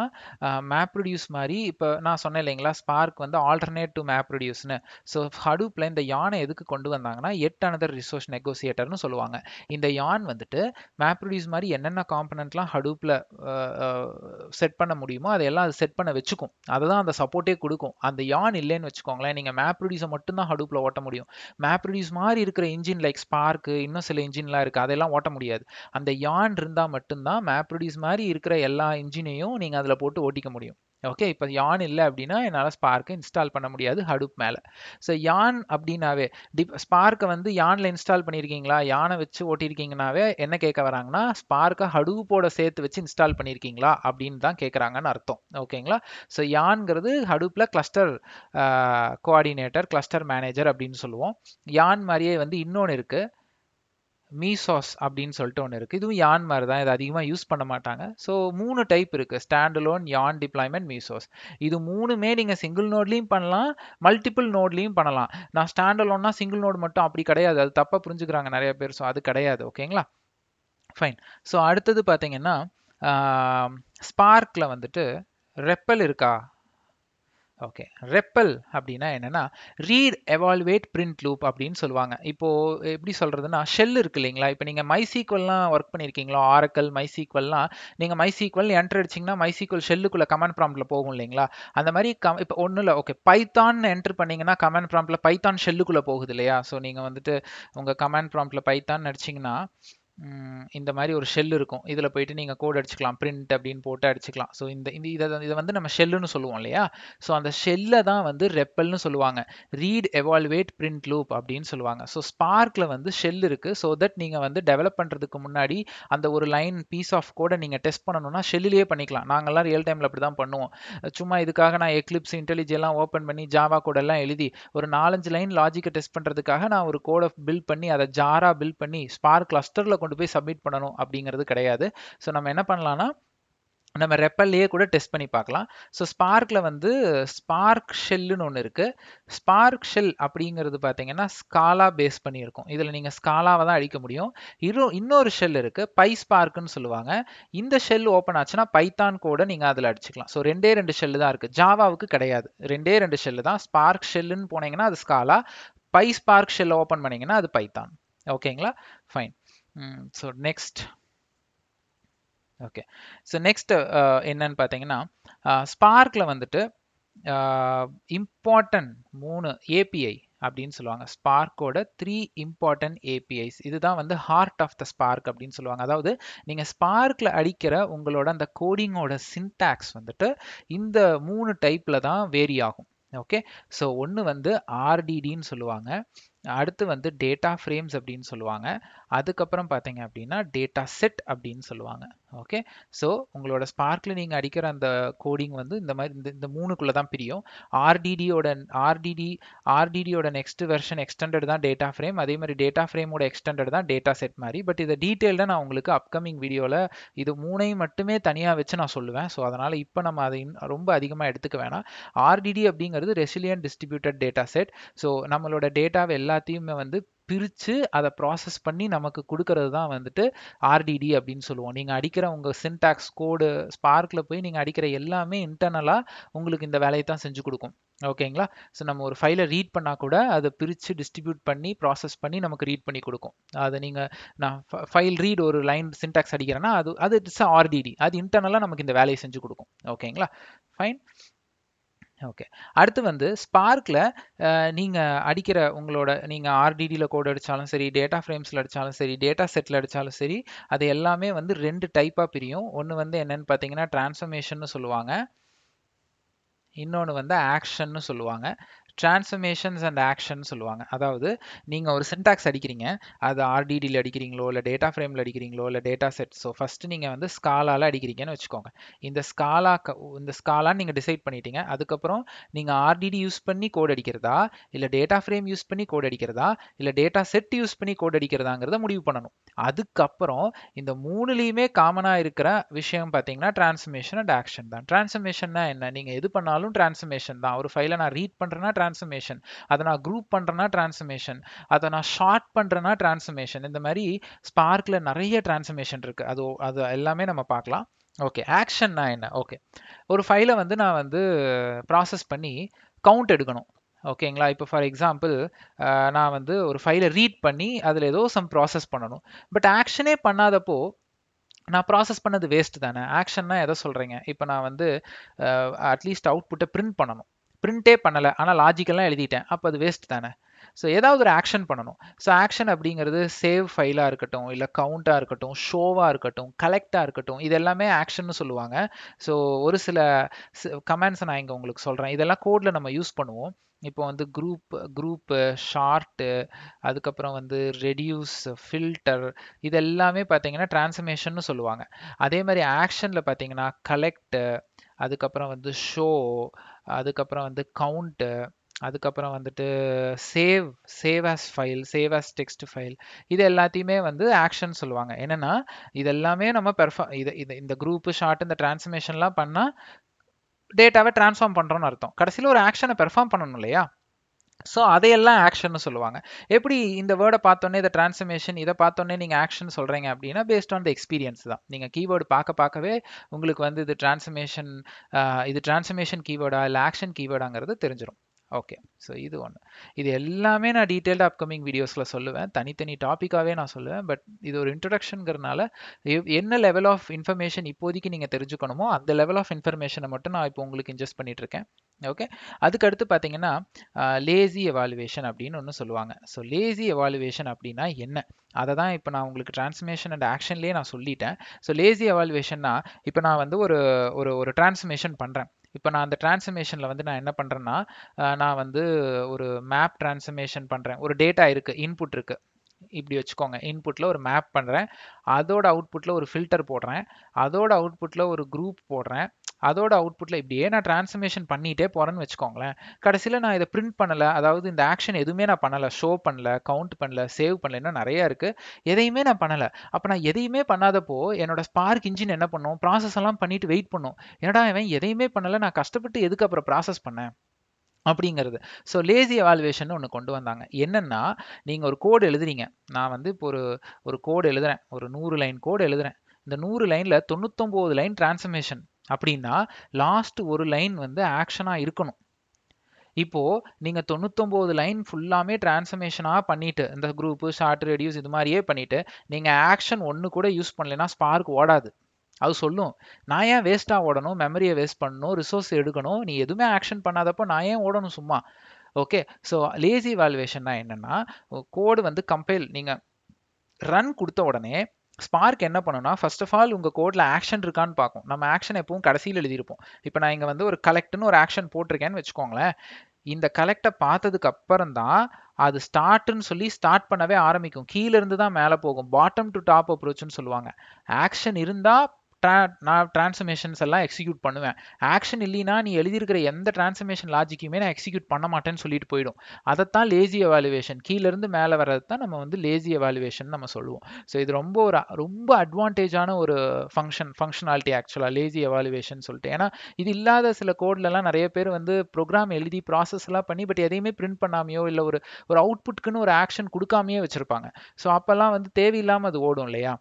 மேப்ரொடியூஸ் மாதிரி, இப்போ நான் சொன்னேன் இல்லைங்களா ஸ்பார்க் வந்து ஆல்டர்னேட் டு மேப்ரொடியூஸ்னு. ஸோ ஹடூப்பில் இந்த யானை எதுக்கு கொண்டு வந்தாங்கன்னா எட் அனதர் ரிசோர்ஸ் நெகோசியேட்டர்னு சொல்லுவாங்க. இந்த யான் வந்துட்டு மேப்ரொடியூஸ் மாதிரி என்னென்ன காம்பனண்ட்லாம் ஹடூப்பில் செட் பண்ண முடியுமோ அதையெல்லாம் அது செட் பண்ண வச்சுக்கும். அதை தான் அந்த சப்போர்ட்டே கொடுக்கும். அந்த யான் இல்லைன்னு வச்சுக்கோங்களேன், நீங்கள் மேப்ரொடியூஸை மட்டும்தான் ஹடூப்பில் ஓட்ட முடியும். மேப்ரொடியூஸ் மாதிரி இருக்கிற இன்ஜின் லைக் ஸ்பார்க்கு, இன்னும் சில இன்ஜின்லாம் இருக்குது, அதெல்லாம் ஓட்ட முடியாது. அந்த யான் இருந்தால் மட்டும்தான் மேப்ரொடியூஸ் மாதிரி இருக்கிற எல்லா இன்ஜினையும் நீங்கள் அதில் போட்டு ஓட்டிக்க முடியும். ஓகே, இப்போ யான் இல்லை அப்படின்னா என்னால் ஸ்பார்க்கை இன்ஸ்டால் பண்ண முடியாது ஹடூப் மேலே. ஸோ யான் அப்படின்னாவே ஸ்பார்க்கை வந்து யானில் இன்ஸ்டால் பண்ணியிருக்கீங்களா, யானை வச்சு ஓட்டியிருக்கீங்கனாவே என்ன கேட்க வராங்கன்னா ஸ்பார்க்கை ஹடூப்போட சேர்த்து வச்சு இன்ஸ்டால் பண்ணியிருக்கீங்களா அப்படின்னு தான் கேட்குறாங்கன்னு அர்த்தம். ஓகேங்களா? ஸோ யான்ங்கிறது ஹடூப்பில் கிளஸ்டர் கோஆர்டினேட்டர், கிளஸ்டர் மேனேஜர் அப்படின்னு சொல்லுவோம். யான் மாதிரியே வந்து இன்னொன்று இருக்குது, மீசாஸ் அப்படின்னு சொல்லிட்டு ஒன்று இருக்குது. இதுவும் யான் மாதிரி தான், இது அதிகமாக யூஸ் பண்ண மாட்டாங்க. ஸோ 3 டைப் இருக்குது, ஸ்டாண்ட் அலோன், யான், டிப்ளாய்மெண்ட், மீசாஸ். இது 3மே நீங்கள் சிங்கிள் நோட்லேயும் பண்ணலாம், மல்டிபிள் நோட்லேயும் பண்ணலாம். நான் ஸ்டாண்ட் அலோன்னா சிங்கிள் நோட் மட்டும், அப்படி கிடையாது, அது தப்பாக புரிஞ்சுக்கிறாங்க நிறைய பேர். ஸோ அது கிடையாது. ஓகேங்களா? ஃபைன். ஸோ அடுத்தது பார்த்தீங்கன்னா ஸ்பார்க்கில் வந்துட்டு ரெப்பல் இருக்கா? ஓகே, ரெப்பல் அப்படின்னா என்னன்னா ரீட் எவால்வேட் பிரிண்ட் லூப் அப்படின்னு சொல்லுவாங்க. இப்போ எப்படி சொல்றதுன்னா ஷெல் இருக்கு இல்லைங்களா, இப்போ நீங்க மைசீக்வல்லாம் ஒர்க் பண்ணியிருக்கீங்களா, ஆரக்கல் மைசீக்வல்லாம் நீங்க மைசீக்வல் என்டர் அடிச்சிங்கன்னா மைசீக்வல் ஷெல்லுக்குள்ள கமாண்ட் ப்ராம்ப்ட்ல போகும் இல்லைங்களா, அந்த மாதிரி இப்போ ஒன்றும் இல்லை, ஓகே பைத்தான் என்டர் பண்ணீங்கன்னா கமாண்ட் ப்ராம்ப்ட்ல பைத்தான் ஷெல்லுக்குள்ள போகுது இல்லையா. ஸோ நீங்க வந்துட்டு உங்க கமாண்ட் ப்ராம்ப்ட்ல பைத்தான் அடிச்சிங்கன்னா இந்த மாதிரி ஒரு ஷெல் இருக்கும், இதில் போயிட்டு நீங்கள் கோட் அடிச்சுக்கலாம், பிரிண்ட் அப்படின்னு போட்டு அடிச்சுக்கலாம். ஸோ இதை வந்து நம்ம ஷெல்லுன்னு சொல்லுவோம் இல்லையா. ஸோ அந்த ஷெல்லை தான் வந்து ரெப்பல்னு சொல்லுவாங்க, ரீட் எவால்வேட் பிரிண்ட் லூப் அப்படின்னு சொல்லுவாங்க. ஸோ ஸ்பார்க்கில் வந்து ஷெல் இருக்குது, ஸோ தட் நீங்கள் வந்து டெவலப் பண்ணுறதுக்கு முன்னாடி அந்த ஒரு லைன் பீஸ் ஆஃப் கோடை நீங்கள் டெஸ்ட் பண்ணணும்னா ஷெல்லிலேயே பண்ணிக்கலாம். நாங்கள்லாம் ரியல் டைமில் அப்படி தான் பண்ணுவோம். சும்மா இதுக்காக நான் எக்லிப்ஸ் இன்டெலிஜ் எல்லாம் ஓப்பன் பண்ணி ஜாவா கோடெல்லாம் எழுதி ஒரு 4-5 லைன் லாஜிக்கை டெஸ்ட் பண்ணுறதுக்காக நான் ஒரு கோடை பில்ட் பண்ணி அதை ஜாரா பில்ட் பண்ணி ஸ்பார்க் கிளஸ்டரில் கொண்டு போய் சப்மிட் பண்ணணும் அப்படிங்கிறது கிடையாது. ஸோ நம்ம என்ன பண்ணலாம்னா நம்ம ரெப்பல்லையே கூட டெஸ்ட் பண்ணி பார்க்கலாம். ஸோ ஸ்பார்க்கில் வந்து ஸ்பார்க் ஷெல்லுன்னு ஒன்று இருக்குது. ஸ்பார்க் ஷெல் அப்படிங்கிறது பார்த்தீங்கன்னா ஸ்காலா பேஸ் பண்ணியிருக்கும், இதில் நீங்கள் ஸ்காலாவை தான் அடிக்க முடியும். இன்னொரு ஷெல் இருக்குது, பை ஸ்பார்க்குன்னு சொல்லுவாங்க. இந்த ஷெல் ஓப்பன் ஆச்சுன்னா பைத்தான் கோடை நீங்கள் அதில் அடிச்சுக்கலாம். ஸோ ரெண்டே ஷெல்லு தான் இருக்குது, ஜாவாவுக்கு கிடையாது. ரெண்டே ஷெல்லு தான், ஸ்பார்க் ஷெல்லுன்னு போனீங்கன்னா அது Scala, Py Spark shell open பண்ணீங்கன்னா அது பைத்தான். ஓகேங்களா, fine. So next okay, so next என்னன்னு பார்த்தீங்கன்னா ஸ்பார்க்கில் வந்துட்டு இம்பார்ட்டன்ட் 3 ஏபிஐ அப்படின்னு சொல்லுவாங்க. ஸ்பார்க்கோட 3 இம்பார்ட்டன்ட் ஏபிஐஸ், இதுதான் வந்து ஹார்ட் ஆஃப் த ஸ்பார்க் அப்படின்னு சொல்லுவாங்க. அதாவது நீங்கள் ஸ்பார்க்கில் அடிக்கிற உங்களோட அந்த கோடிங்கோட சின்டாக்ஸ் வந்துட்டு இந்த 3 டைப்பில் தான் வேரி ஆகும். ஓகே, ஸோ ஒன்று வந்து ஆர்டிடின்னு சொல்லுவாங்க, அடுத்து வந்து டேட்டா ஃப்ரேம்ஸ் அப்படின்னு சொல்லுவாங்க, அதுக்கப்புறம் பார்த்தீங்க அப்படின்னா டேட்டா செட் அப்படின்னு சொல்லுவாங்க. ஓகே, ஸோ உங்களோட ஸ்பார்க்கில் நீங்கள் அடிக்கிற அந்த கோடிங் வந்து இந்த மாதிரி இந்த மூணுக்குள்ளே தான் பிரியும். ஆர்டிடியோட நெக்ஸ்ட் வெர்ஷன் எக்ஸ்டெண்டட் தான் டேட்டா ஃப்ரேம், அதே மாதிரி டேட்டா ஃப்ரேமோட எக்ஸ்டெண்டட் தான் டேட்டா செட் மாதிரி. பட் இதை டீட்டெயில்டாக நான் உங்களுக்கு அப்கமிங் வீடியோவில் இது மூணையும் மட்டுமே தனியாக வச்சு நான் சொல்லுவேன். ஸோ அதனால் இப்போ நம்ம அதை ரொம்ப அதிகமாக எடுத்துக்க வேணாம். ஆர்டிடி அப்படிங்கிறது resilient distributed data set. So நம்மளோட டேட்டாவை எல்லாத்தையுமே வந்து பிரித்து அதை ப்ராசஸ் பண்ணி நமக்கு கொடுக்கறது தான் வந்துட்டு ஆர்டிடி அப்படின்னு சொல்லுவோம். நீங்கள் அடிக்கிற உங்கள் சின்டாக்ஸ் கோடு ஸ்பார்க்கில் போய் நீங்கள் அடிக்கிற எல்லாமே இன்டர்னலாக உங்களுக்கு இந்த வேலையை தான் செஞ்சு கொடுக்கும். ஓகேங்களா, ஸோ நம்ம ஒரு ஃபைலை ரீட் பண்ணால் கூட அதை பிரித்து டிஸ்ட்ரிபியூட் பண்ணி ப்ராசஸ் பண்ணி நமக்கு ரீட் பண்ணி கொடுக்கும். அதை நீங்கள் நான் ஃபைல் ரீட் ஒரு லைன் சின்டாக்ஸ் அடிக்கிறேன்னா அது இட்ஸ் ஆர்டிடி, அது இன்டர்னலாக நமக்கு இந்த வேலையை செஞ்சு கொடுக்கும். ஓகேங்களா, ஃபைன். ஓகே, அடுத்து வந்து ஸ்பார்க்கில் நீங்கள் அடிக்கிற உங்களோட நீங்கள் ஆர்டிடியில் கோட் அடித்தாலும் சரி, டேட்டா ஃப்ரேம்ஸில் அடித்தாலும் சரி, டேட்டா செட்டில் அடித்தாலும் சரி, அது எல்லாமே வந்து 2 டைப்பாக பிரியும். ஒன்று வந்து என்னன்னு பார்த்தீங்கன்னா டிரான்ஸ்ஃபர்மேஷன்னு சொல்லுவாங்க, இன்னொன்று வந்து ஆக்ஷன்னு சொல்லுவாங்க. டிரான்ஸ்ஃபர்மேஷன்ஸ் அண்ட் ஆக்ஷன் சொல்லுவாங்க. அதாவது நீங்கள் ஒரு சின்டாக்ஸ் அடிக்கிறீங்க, அது ஆர்டிடியில் அடிக்கிறீங்களோ இல்லை டேட்டா ஃப்ரேமில் அடிக்கிறீங்களோ இல்லை டேட்டா செட். ஸோ ஃபஸ்ட்டு நீங்கள் வந்து ஸ்காலாவில் அடிக்கிறீங்கன்னு வச்சுக்கோங்க. இந்த ஸ்காலான்னு நீங்கள் டிசைட் பண்ணிட்டீங்க. அதுக்கப்புறம் நீங்கள் ஆர்டிடி யூஸ் பண்ணி கோட் அடிக்கிறதா, இல்லை டேட்டா ஃப்ரேம் யூஸ் பண்ணி கோட் அடிக்கிறதா, இல்லை டேட்டா செட் யூஸ் பண்ணி கோட் அடிக்கிறதாங்கிறத முடிவு பண்ணணும். அதுக்கப்புறம் இந்த மூணுலேயுமே காமனாக இருக்கிற விஷயம் பார்த்தீங்கன்னா டிரான்ஸ்ஃபர்மேஷன் அண்ட் ஆக்ஷன் தான். டிரான்ஸ்ஃபர்மேஷன்னா என்ன, நீங்கள் எது பண்ணாலும் டிரான்ஸ்ஃபர்மேஷன் தான். ஒரு ஃபைலை நான் ரீட் பண்ணுறேன்னா டிரான்ஸ்ஃபர்மேஷன், அதை நான் குரூப் பண்ணுறேன்னா டிரான்ஸ்ஃபர்மேஷன், அதை நான் ஷார்ட் பண்ணுறேன்னா டிரான்ஸ்ஃபர்மேஷன். இந்த மாதிரி ஸ்பார்க்கில் நிறைய டிரான்ஸ்ஃபர்மேஷன் இருக்குது, அது எல்லாமே நம்ம பார்க்கலாம். ஓகே, ஆக்ஷன்னா என்ன, ஓகே ஒரு ஃபைலை வந்து நான் வந்து ப்ராசஸ் பண்ணி கவுண்ட் எடுக்கணும். ஓகேங்களா, இப்போ ஃபார் எக்ஸாம்பிள் நான் வந்து ஒரு ஃபைலை ரீட் பண்ணி அதில் ஏதோ சம் ப்ராசஸ் பண்ணணும். பட் ஆக்ஷனே பண்ணாதப்போ நான் ப்ராசஸ் பண்ணது வேஸ்ட் தானே. ஆக்ஷன்னா எதை சொல்கிறீங்க, இப்போ நான் வந்து அட்லீஸ்ட் அவுட்புட்டை பிரிண்ட் பண்ணணும், பிரிண்டே பண்ணலை ஆனால் லாஜிக்கெல்லாம் எழுதிட்டேன், அப்போ அது வேஸ்ட் தானே. ஸோ ஏதாவது ஒரு ஆக்ஷன் பண்ணணும். ஸோ ஆக்ஷன் அப்படிங்கிறது சேவ் ஃபைலாக இருக்கட்டும், இல்லை கவுண்ட்டாக இருக்கட்டும், ஷோவாக இருக்கட்டும், கலெக்டாக இருக்கட்டும், இது எல்லாமே ஆக்ஷன்னு சொல்லுவாங்க. ஸோ ஒரு சில கமெண்ட்ஸை நான் இங்கே உங்களுக்கு சொல்கிறேன், இதெல்லாம் கோடில் நம்ம யூஸ் பண்ணுவோம். இப்போ வந்து குரூப்பு ஷார்ட்டு, அதுக்கப்புறம் வந்து ரெடியூஸ், ஃபில்டர், இது எல்லாமே பார்த்தீங்கன்னா டிரான்ஸ்ஃபர்மேஷன்னு சொல்லுவாங்க. அதே மாதிரி ஆக்ஷனில் பார்த்தீங்கன்னா கலெக்ட், அதுக்கப்புறம் வந்து ஷோ, அதுக்கப்புறம் வந்து கவுண்ட்டு, அதுக்கப்புறம் வந்துட்டு save as file, save as text file, இது எல்லாத்தையுமே வந்து ஆக்ஷன் சொல்லுவாங்க. என்னன்னா இதெல்லாமே நம்ம இந்த குரூப் ஷார்ட் இந்த டிரான்ஸ்ஃபர்மேஷன்லாம் பண்ணால் டேட்டாவை டிரான்ஸ்ஃபார்ம் பண்ணுறோன்னு அர்த்தம். கடைசியில் ஒரு ஆக்ஷனை பெர்ஃபார்ம் பண்ணணும் இல்லையா. ஸோ அதையெல்லாம் ஆக்ஷன் சொல்லுவாங்க. எப்படி இந்த வேர்டை பார்த்தோன்னே இதை டிரான்ஸ்ஃபர்மேஷன், இதை பார்த்தோன்னே நீங்கள் ஆக்ஷன் சொல்கிறீங்க அப்படின்னா பேஸ்ட் ஆன் த எக்ஸ்பீரியன்ஸ் தான். நீங்கள் கீவேர்டு பார்க்கவே உங்களுக்கு வந்து இது டிரான்ஸ்ஃபர்மேஷன் கீவேர்டா இல்லை ஆக்ஷன் கீவேர்டாங்கிறது தெரிஞ்சிடும். ஓகே, ஸோ இது ஒன்று. இது எல்லாமே நான் டீட்டெயில்டாக அப்கமிங் வீடியோஸில் சொல்லுவேன், தனித்தனி டாப்பிக்காகவே நான் சொல்லுவேன். பட் இது ஒரு இன்ட்ரடக்ஷனுங்கிறனால என்ன லெவல் ஆஃப் இன்ஃபர்மேஷன் இப்போதைக்கு நீங்கள் தெரிஞ்சுக்கணுமோ அந்த லெவல் ஆஃப் இன்ஃபர்மேஷனை மட்டும் நான் இப்போ உங்களுக்கு இன்ஜெஸ்ட் பண்ணிட்டு இருக்கேன். ஓகே, அதுக்கு அடுத்து பார்த்தீங்கன்னா லேசி எவாலுவேஷன் அப்படின்னு ஒன்று சொல்லுவாங்க. ஸோ லேசி எவாலுவேஷன் அப்படின்னா என்ன, அதை தான் இப்போ நான் உங்களுக்கு டிரான்ஸ்ஃபர்மேஷன் அண்ட் ஆக்ஷன்லேயே நான் சொல்லிட்டேன். ஸோ லேசி எவாலுவேஷன்னா இப்போ நான் வந்து ஒரு ஒரு ஒரு டிரான்ஸ்ஃபர்மேஷன் பண்ணுறேன். இப்போ நான் அந்த டிரான்ஸ்ஃபர்மேஷனில் வந்து நான் என்ன பண்ணுறேன்னா, நான் வந்து ஒரு மேப் டிரான்ஸ்ஃபர்மேஷன் பண்ணுறேன். ஒரு டேட்டா இருக்குது, இன்புட் இருக்குது, இப்படி வச்சுக்கோங்க. இன்புட்டில் ஒரு மேப் பண்ணுறேன், அதோட அவுட்புட்டில் ஒரு ஃபில்டர் போடுறேன், அதோட அவுட்புட்டில் ஒரு குரூப் போடுறேன், அதோட அவுட்புட்டில் இப்படியே நான் டிரான்ஸ்ஃபர்மேஷன் பண்ணிகிட்டே போகிறேன்னு வச்சுக்கோங்களேன். கடைசியில் நான் இதை பிரிண்ட் பண்ணலை, அதாவது இந்த ஆக்ஷன் எதுவுமே நான் பண்ணலை, ஷோ பண்ணல, கவுண்ட் பண்ணல, சேவ் பண்ணல, இன்னும் நிறையா இருக்குது, எதையுமே நான் பண்ணலை. அப்போ நான் எதையுமே பண்ணாதப்போ என்னோட ஸ்பார்க் இன்ஜின் என்ன பண்ணும், ப்ராசஸ் எல்லாம் பண்ணிட்டு வெயிட் பண்ணும். என்னடா இவன் எதையுமே பண்ணலை, நான் கஷ்டப்பட்டு எதுக்கு அப்புறம் ப்ராசஸ் பண்ணேன் அப்படிங்கிறது. ஸோ லேசி எவாலுவேஷன் ஒன்று கொண்டு வந்தாங்க. என்னன்னா, நீங்கள் ஒரு கோடு எழுதுறீங்க. நான் வந்து இப்போ ஒரு கோடு எழுதுறேன், ஒரு 100 லைன் கோடு எழுதுறேன். இந்த 100 லைனில் 99 லைன் டிரான்ஸ்ஃபர்மேஷன் அப்படின்னா லாஸ்ட் ஒரு லைன் வந்து ஆக்ஷனாக இருக்கணும். இப்போ நீங்க 99 லைன் ஃபுல்லாமே டிரான்ஸ்ஃபர்மேஷனாக பண்ணிட்டு, இந்த குரூப் ஷார்ட் ரெடியூஸ் இது மாதிரியே பண்ணிட்டு நீங்க ஆக்ஷன் ஒன்று கூட யூஸ் பண்ணலைன்னா ஸ்பார்க் ஓடாது. அது சொல்லும், நான் ஏன் வேஸ்ட்டாக ஓடணும், மெமரியை வேஸ்ட் பண்ணணும், ரிசோர்ஸ் எடுக்கணும், நீ எதுவுமே ஆக்ஷன் பண்ணாதப்போ நான் ஏன் ஓடணும் சும்மா. ஓகே, ஸோ லேசி வேல்யூவேஷன்னா என்னன்னா, கோடு வந்து கம்பைல் நீங்கள் ரன் கொடுத்த உடனே ஸ்பார்க் என்ன பண்ணுன்னா, ஃபர்ஸ்ட் ஆஃப் ஆல் உங்கள் கோடில் ஆக்ஷன் இருக்கான்னு பார்க்கும். நம்ம ஆக்ஷன் எப்பவும் கடைசியில் எழுதியிருப்போம். இப்போ நான் இங்கே வந்து ஒரு கலெக்ட்னு ஒரு ஆக்ஷன் போட்டிருக்கேன்னு வச்சுக்கோங்களேன். இந்த கலெக்டை பார்த்ததுக்கு அப்புறம் தான் அது ஸ்டார்ட்னு சொல்லி ஸ்டார்ட் பண்ணவே ஆரம்பிக்கும். கீழே இருந்து தான் மேலே போகும், பாட்டம் டு டாப் அப்ரோச்னு சொல்லுவாங்க. ஆக்ஷன் இருந்தால் நான் டிரான்ஸ்ஃபர்மேஷன்ஸ் எல்லாம் எக்ஸிக்யூட் பண்ணுவேன். ஆக்ஷன் இல்லைனா நீ எழுதியிருக்கிற எந்த டிரான்ஸ்ஃபர்மேஷன் லாஜிக்குமே நான் எக்ஸிக்யூட் பண்ண மாட்டேன்னு சொல்லிட்டு போயிடும். அதைத்தான் லேசி எவாலுவேஷன், கீழேருந்து மேலே வர்றது தான் நம்ம வந்து லேசி எவாலுவேஷன் நம்ம சொல்லுவோம். ஸோ இது ரொம்ப அட்வான்டேஜான ஒரு ஃபங்க்ஷனாலிட்டி ஆக்சுவலாக லேசி எவாலுவேஷன் சொல்லிட்டு. ஏன்னா இது இல்லாத சில கோட்லலாம் நிறைய பேர் வந்து ப்ரோக்ராம் எழுதி ப்ராசஸ் எல்லாம் பண்ணி பட் எதையுமே பிரிண்ட் பண்ணாமையோ இல்லை ஒரு அவுட்புட்க்குன்னு ஒரு ஆக்ஷன் கொடுக்காமையே வச்சிருப்பாங்க. ஸோ அப்போல்லாம் வந்து தேவையில்லாமல் அது ஓடும் இல்லையா.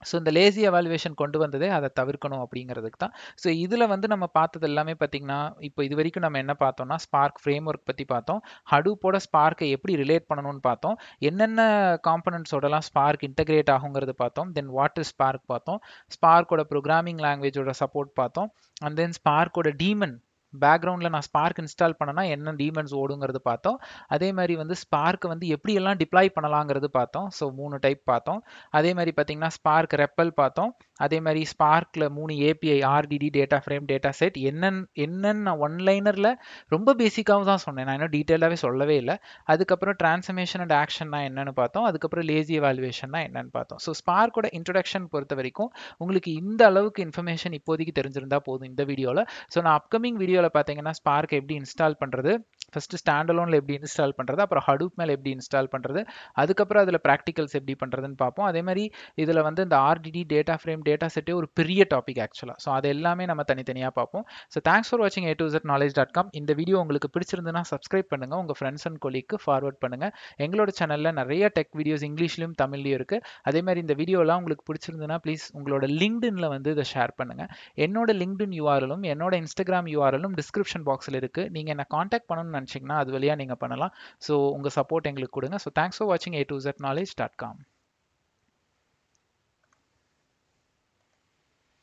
ஸோ இந்த லேசி எவாலுவேஷன் கொண்டு வந்ததே அதை தவிர்க்கணும் அப்படிங்கிறதுக்கு தான். ஸோ இதில் வந்து நம்ம பார்த்தது எல்லாமே பார்த்தீங்கன்னா, இப்போ இது வரைக்கும் நம்ம என்ன பார்த்தோம்னா, ஸ்பார்க் ஃப்ரேம் ஒர்க் பற்றி பார்த்தோம், ஹடூப்போட ஸ்பார்க்கை எப்படி ரிலேட் பண்ணணும்னு பார்த்தோம், என்னென்ன காம்பனன்ட்ஸோடலாம் ஸ்பார்க் இன்டகிரேட் ஆகுங்கிறது பார்த்தோம், தென் வாட் இஸ் ஸ்பார்க் பார்த்தோம், ஸ்பார்க்கோட ப்ரோக்ராமிங் லாங்குவேஜோட சப்போர்ட் பார்த்தோம், அண்ட் தென் ஸ்பார்க்கோட டீமன் பேக்ரவுண்டில் நான் ஸ்பார்க் இன்ஸ்டால் பண்ணனா என்ன டீமன்ஸ் ஓடுங்கிறது பார்த்தோம். அதே மாதிரி வந்து ஸ்பார்க் வந்து எப்படியெல்லாம் டிப்ளாய் பண்ணலாங்கிறது பார்த்தோம். ஸோ 3 டைப் பார்த்தோம். அதே மாதிரி பார்த்தீங்கன்னா ஸ்பார்க் ரெப்பல் பார்த்தோம். அதே மாதிரி sparkle 3 API, RTT, data frame, data set, என்னென்ன ஒன்லைனரில் ரொம்ப பேசிக்காகவும் தான் சொன்னேன், நான் இன்னும் டீட்டெயிலாகவே சொல்லவே இல்லை. அதுக்கப்புறம் டிரான்ஸ்ஃபர்மேஷன் அண்ட் ஆக்ஷன்னா என்னன்னு பார்த்தோம். அதுக்கப்புறம் லேசி எவாலுவேஷன்னா என்னன்னு பார்த்தோம். ஸோ ஸ்பார்க்கோட இன்ட்ரடக்ஷன் பொறுத்த வரைக்கும் உங்களுக்கு இந்த அளவுக்கு இன்ஃபர்மேஷன் இப்போதைக்கு தெரிஞ்சிருந்தா போதும் இந்த வீடியோவில். ஸோ நான் அப்கமிங் வீடியோவில் பார்த்தீங்கன்னா ஸ்பார்க் எப்படி இன்ஸ்டால் பண்ணுறது, ஃபர்ஸ்ட் ஸ்டாண்டலோனில் எப்படி இன்ஸ்டால் பண்ணுறது, அப்புறம் ஹடூப் மேலே எப்படி இன்ஸ்டால் பண்ணுறது, அதுக்கப்புறம் அதில் ப்ராக்டிகல்ஸ் எப்படி பண்ணுறதுன்னு பார்ப்போம். அதே மாதிரி இதில் வந்து இந்த ஆர்டிடி, டேட்டா ஃப்ரேம், டேட்டா செட்டே ஒரு பெரிய டாபிக் ஆக்சுவலாக. ஸோ அது எல்லாமே நம்ம தனித்தனியாக பார்ப்போம். ஸோ தேங்க்ஸ் ஃபார் வாட்சிங் A2Z-knowledge.com. இந்த வீடியோ உங்களுக்கு பிடிச்சிருந்துன்னா சப்ஸ்கிரைப் பண்ணுங்கள், உங்கள் ஃப்ரெண்ட்ஸ் அண்ட் கொலீக்கு ஃபார்வர்ட் பண்ணுங்கள். எங்களோட சேனலில் நிறைய டெக் வீடியோஸ் இங்கிலீஷ்லையும் தமிழ்லையும் இருக்குது. அதே மாதிரி இந்த வீடியோலாம் உங்களுக்கு பிடிச்சிருந்துன்னா ப்ளீஸ் உங்களோட லிங்க்டின்ல வந்து இதை ஷேர் பண்ணுங்கள். என்னோட லிங்க்டின் யூஆர்எலும் என்னோட இன்ஸ்டாகிராம் யூஆர்எலும் டிஸ்கிரிப்ஷன் பாக்ஸில் இருக்குது. நீங்கள் என்ன காண்டாக்ட் பண்ணணும்னு நினச்சிங்கன்னா அது வழியாக நீங்கள் பண்ணலாம். ஸோ உங்கள் சப்போர்ட் எங்களுக்கு கொடுங்க. ஸோ தேங்க்ஸ் ஃபார் வாட்சிங் A2Z-knowledge.com.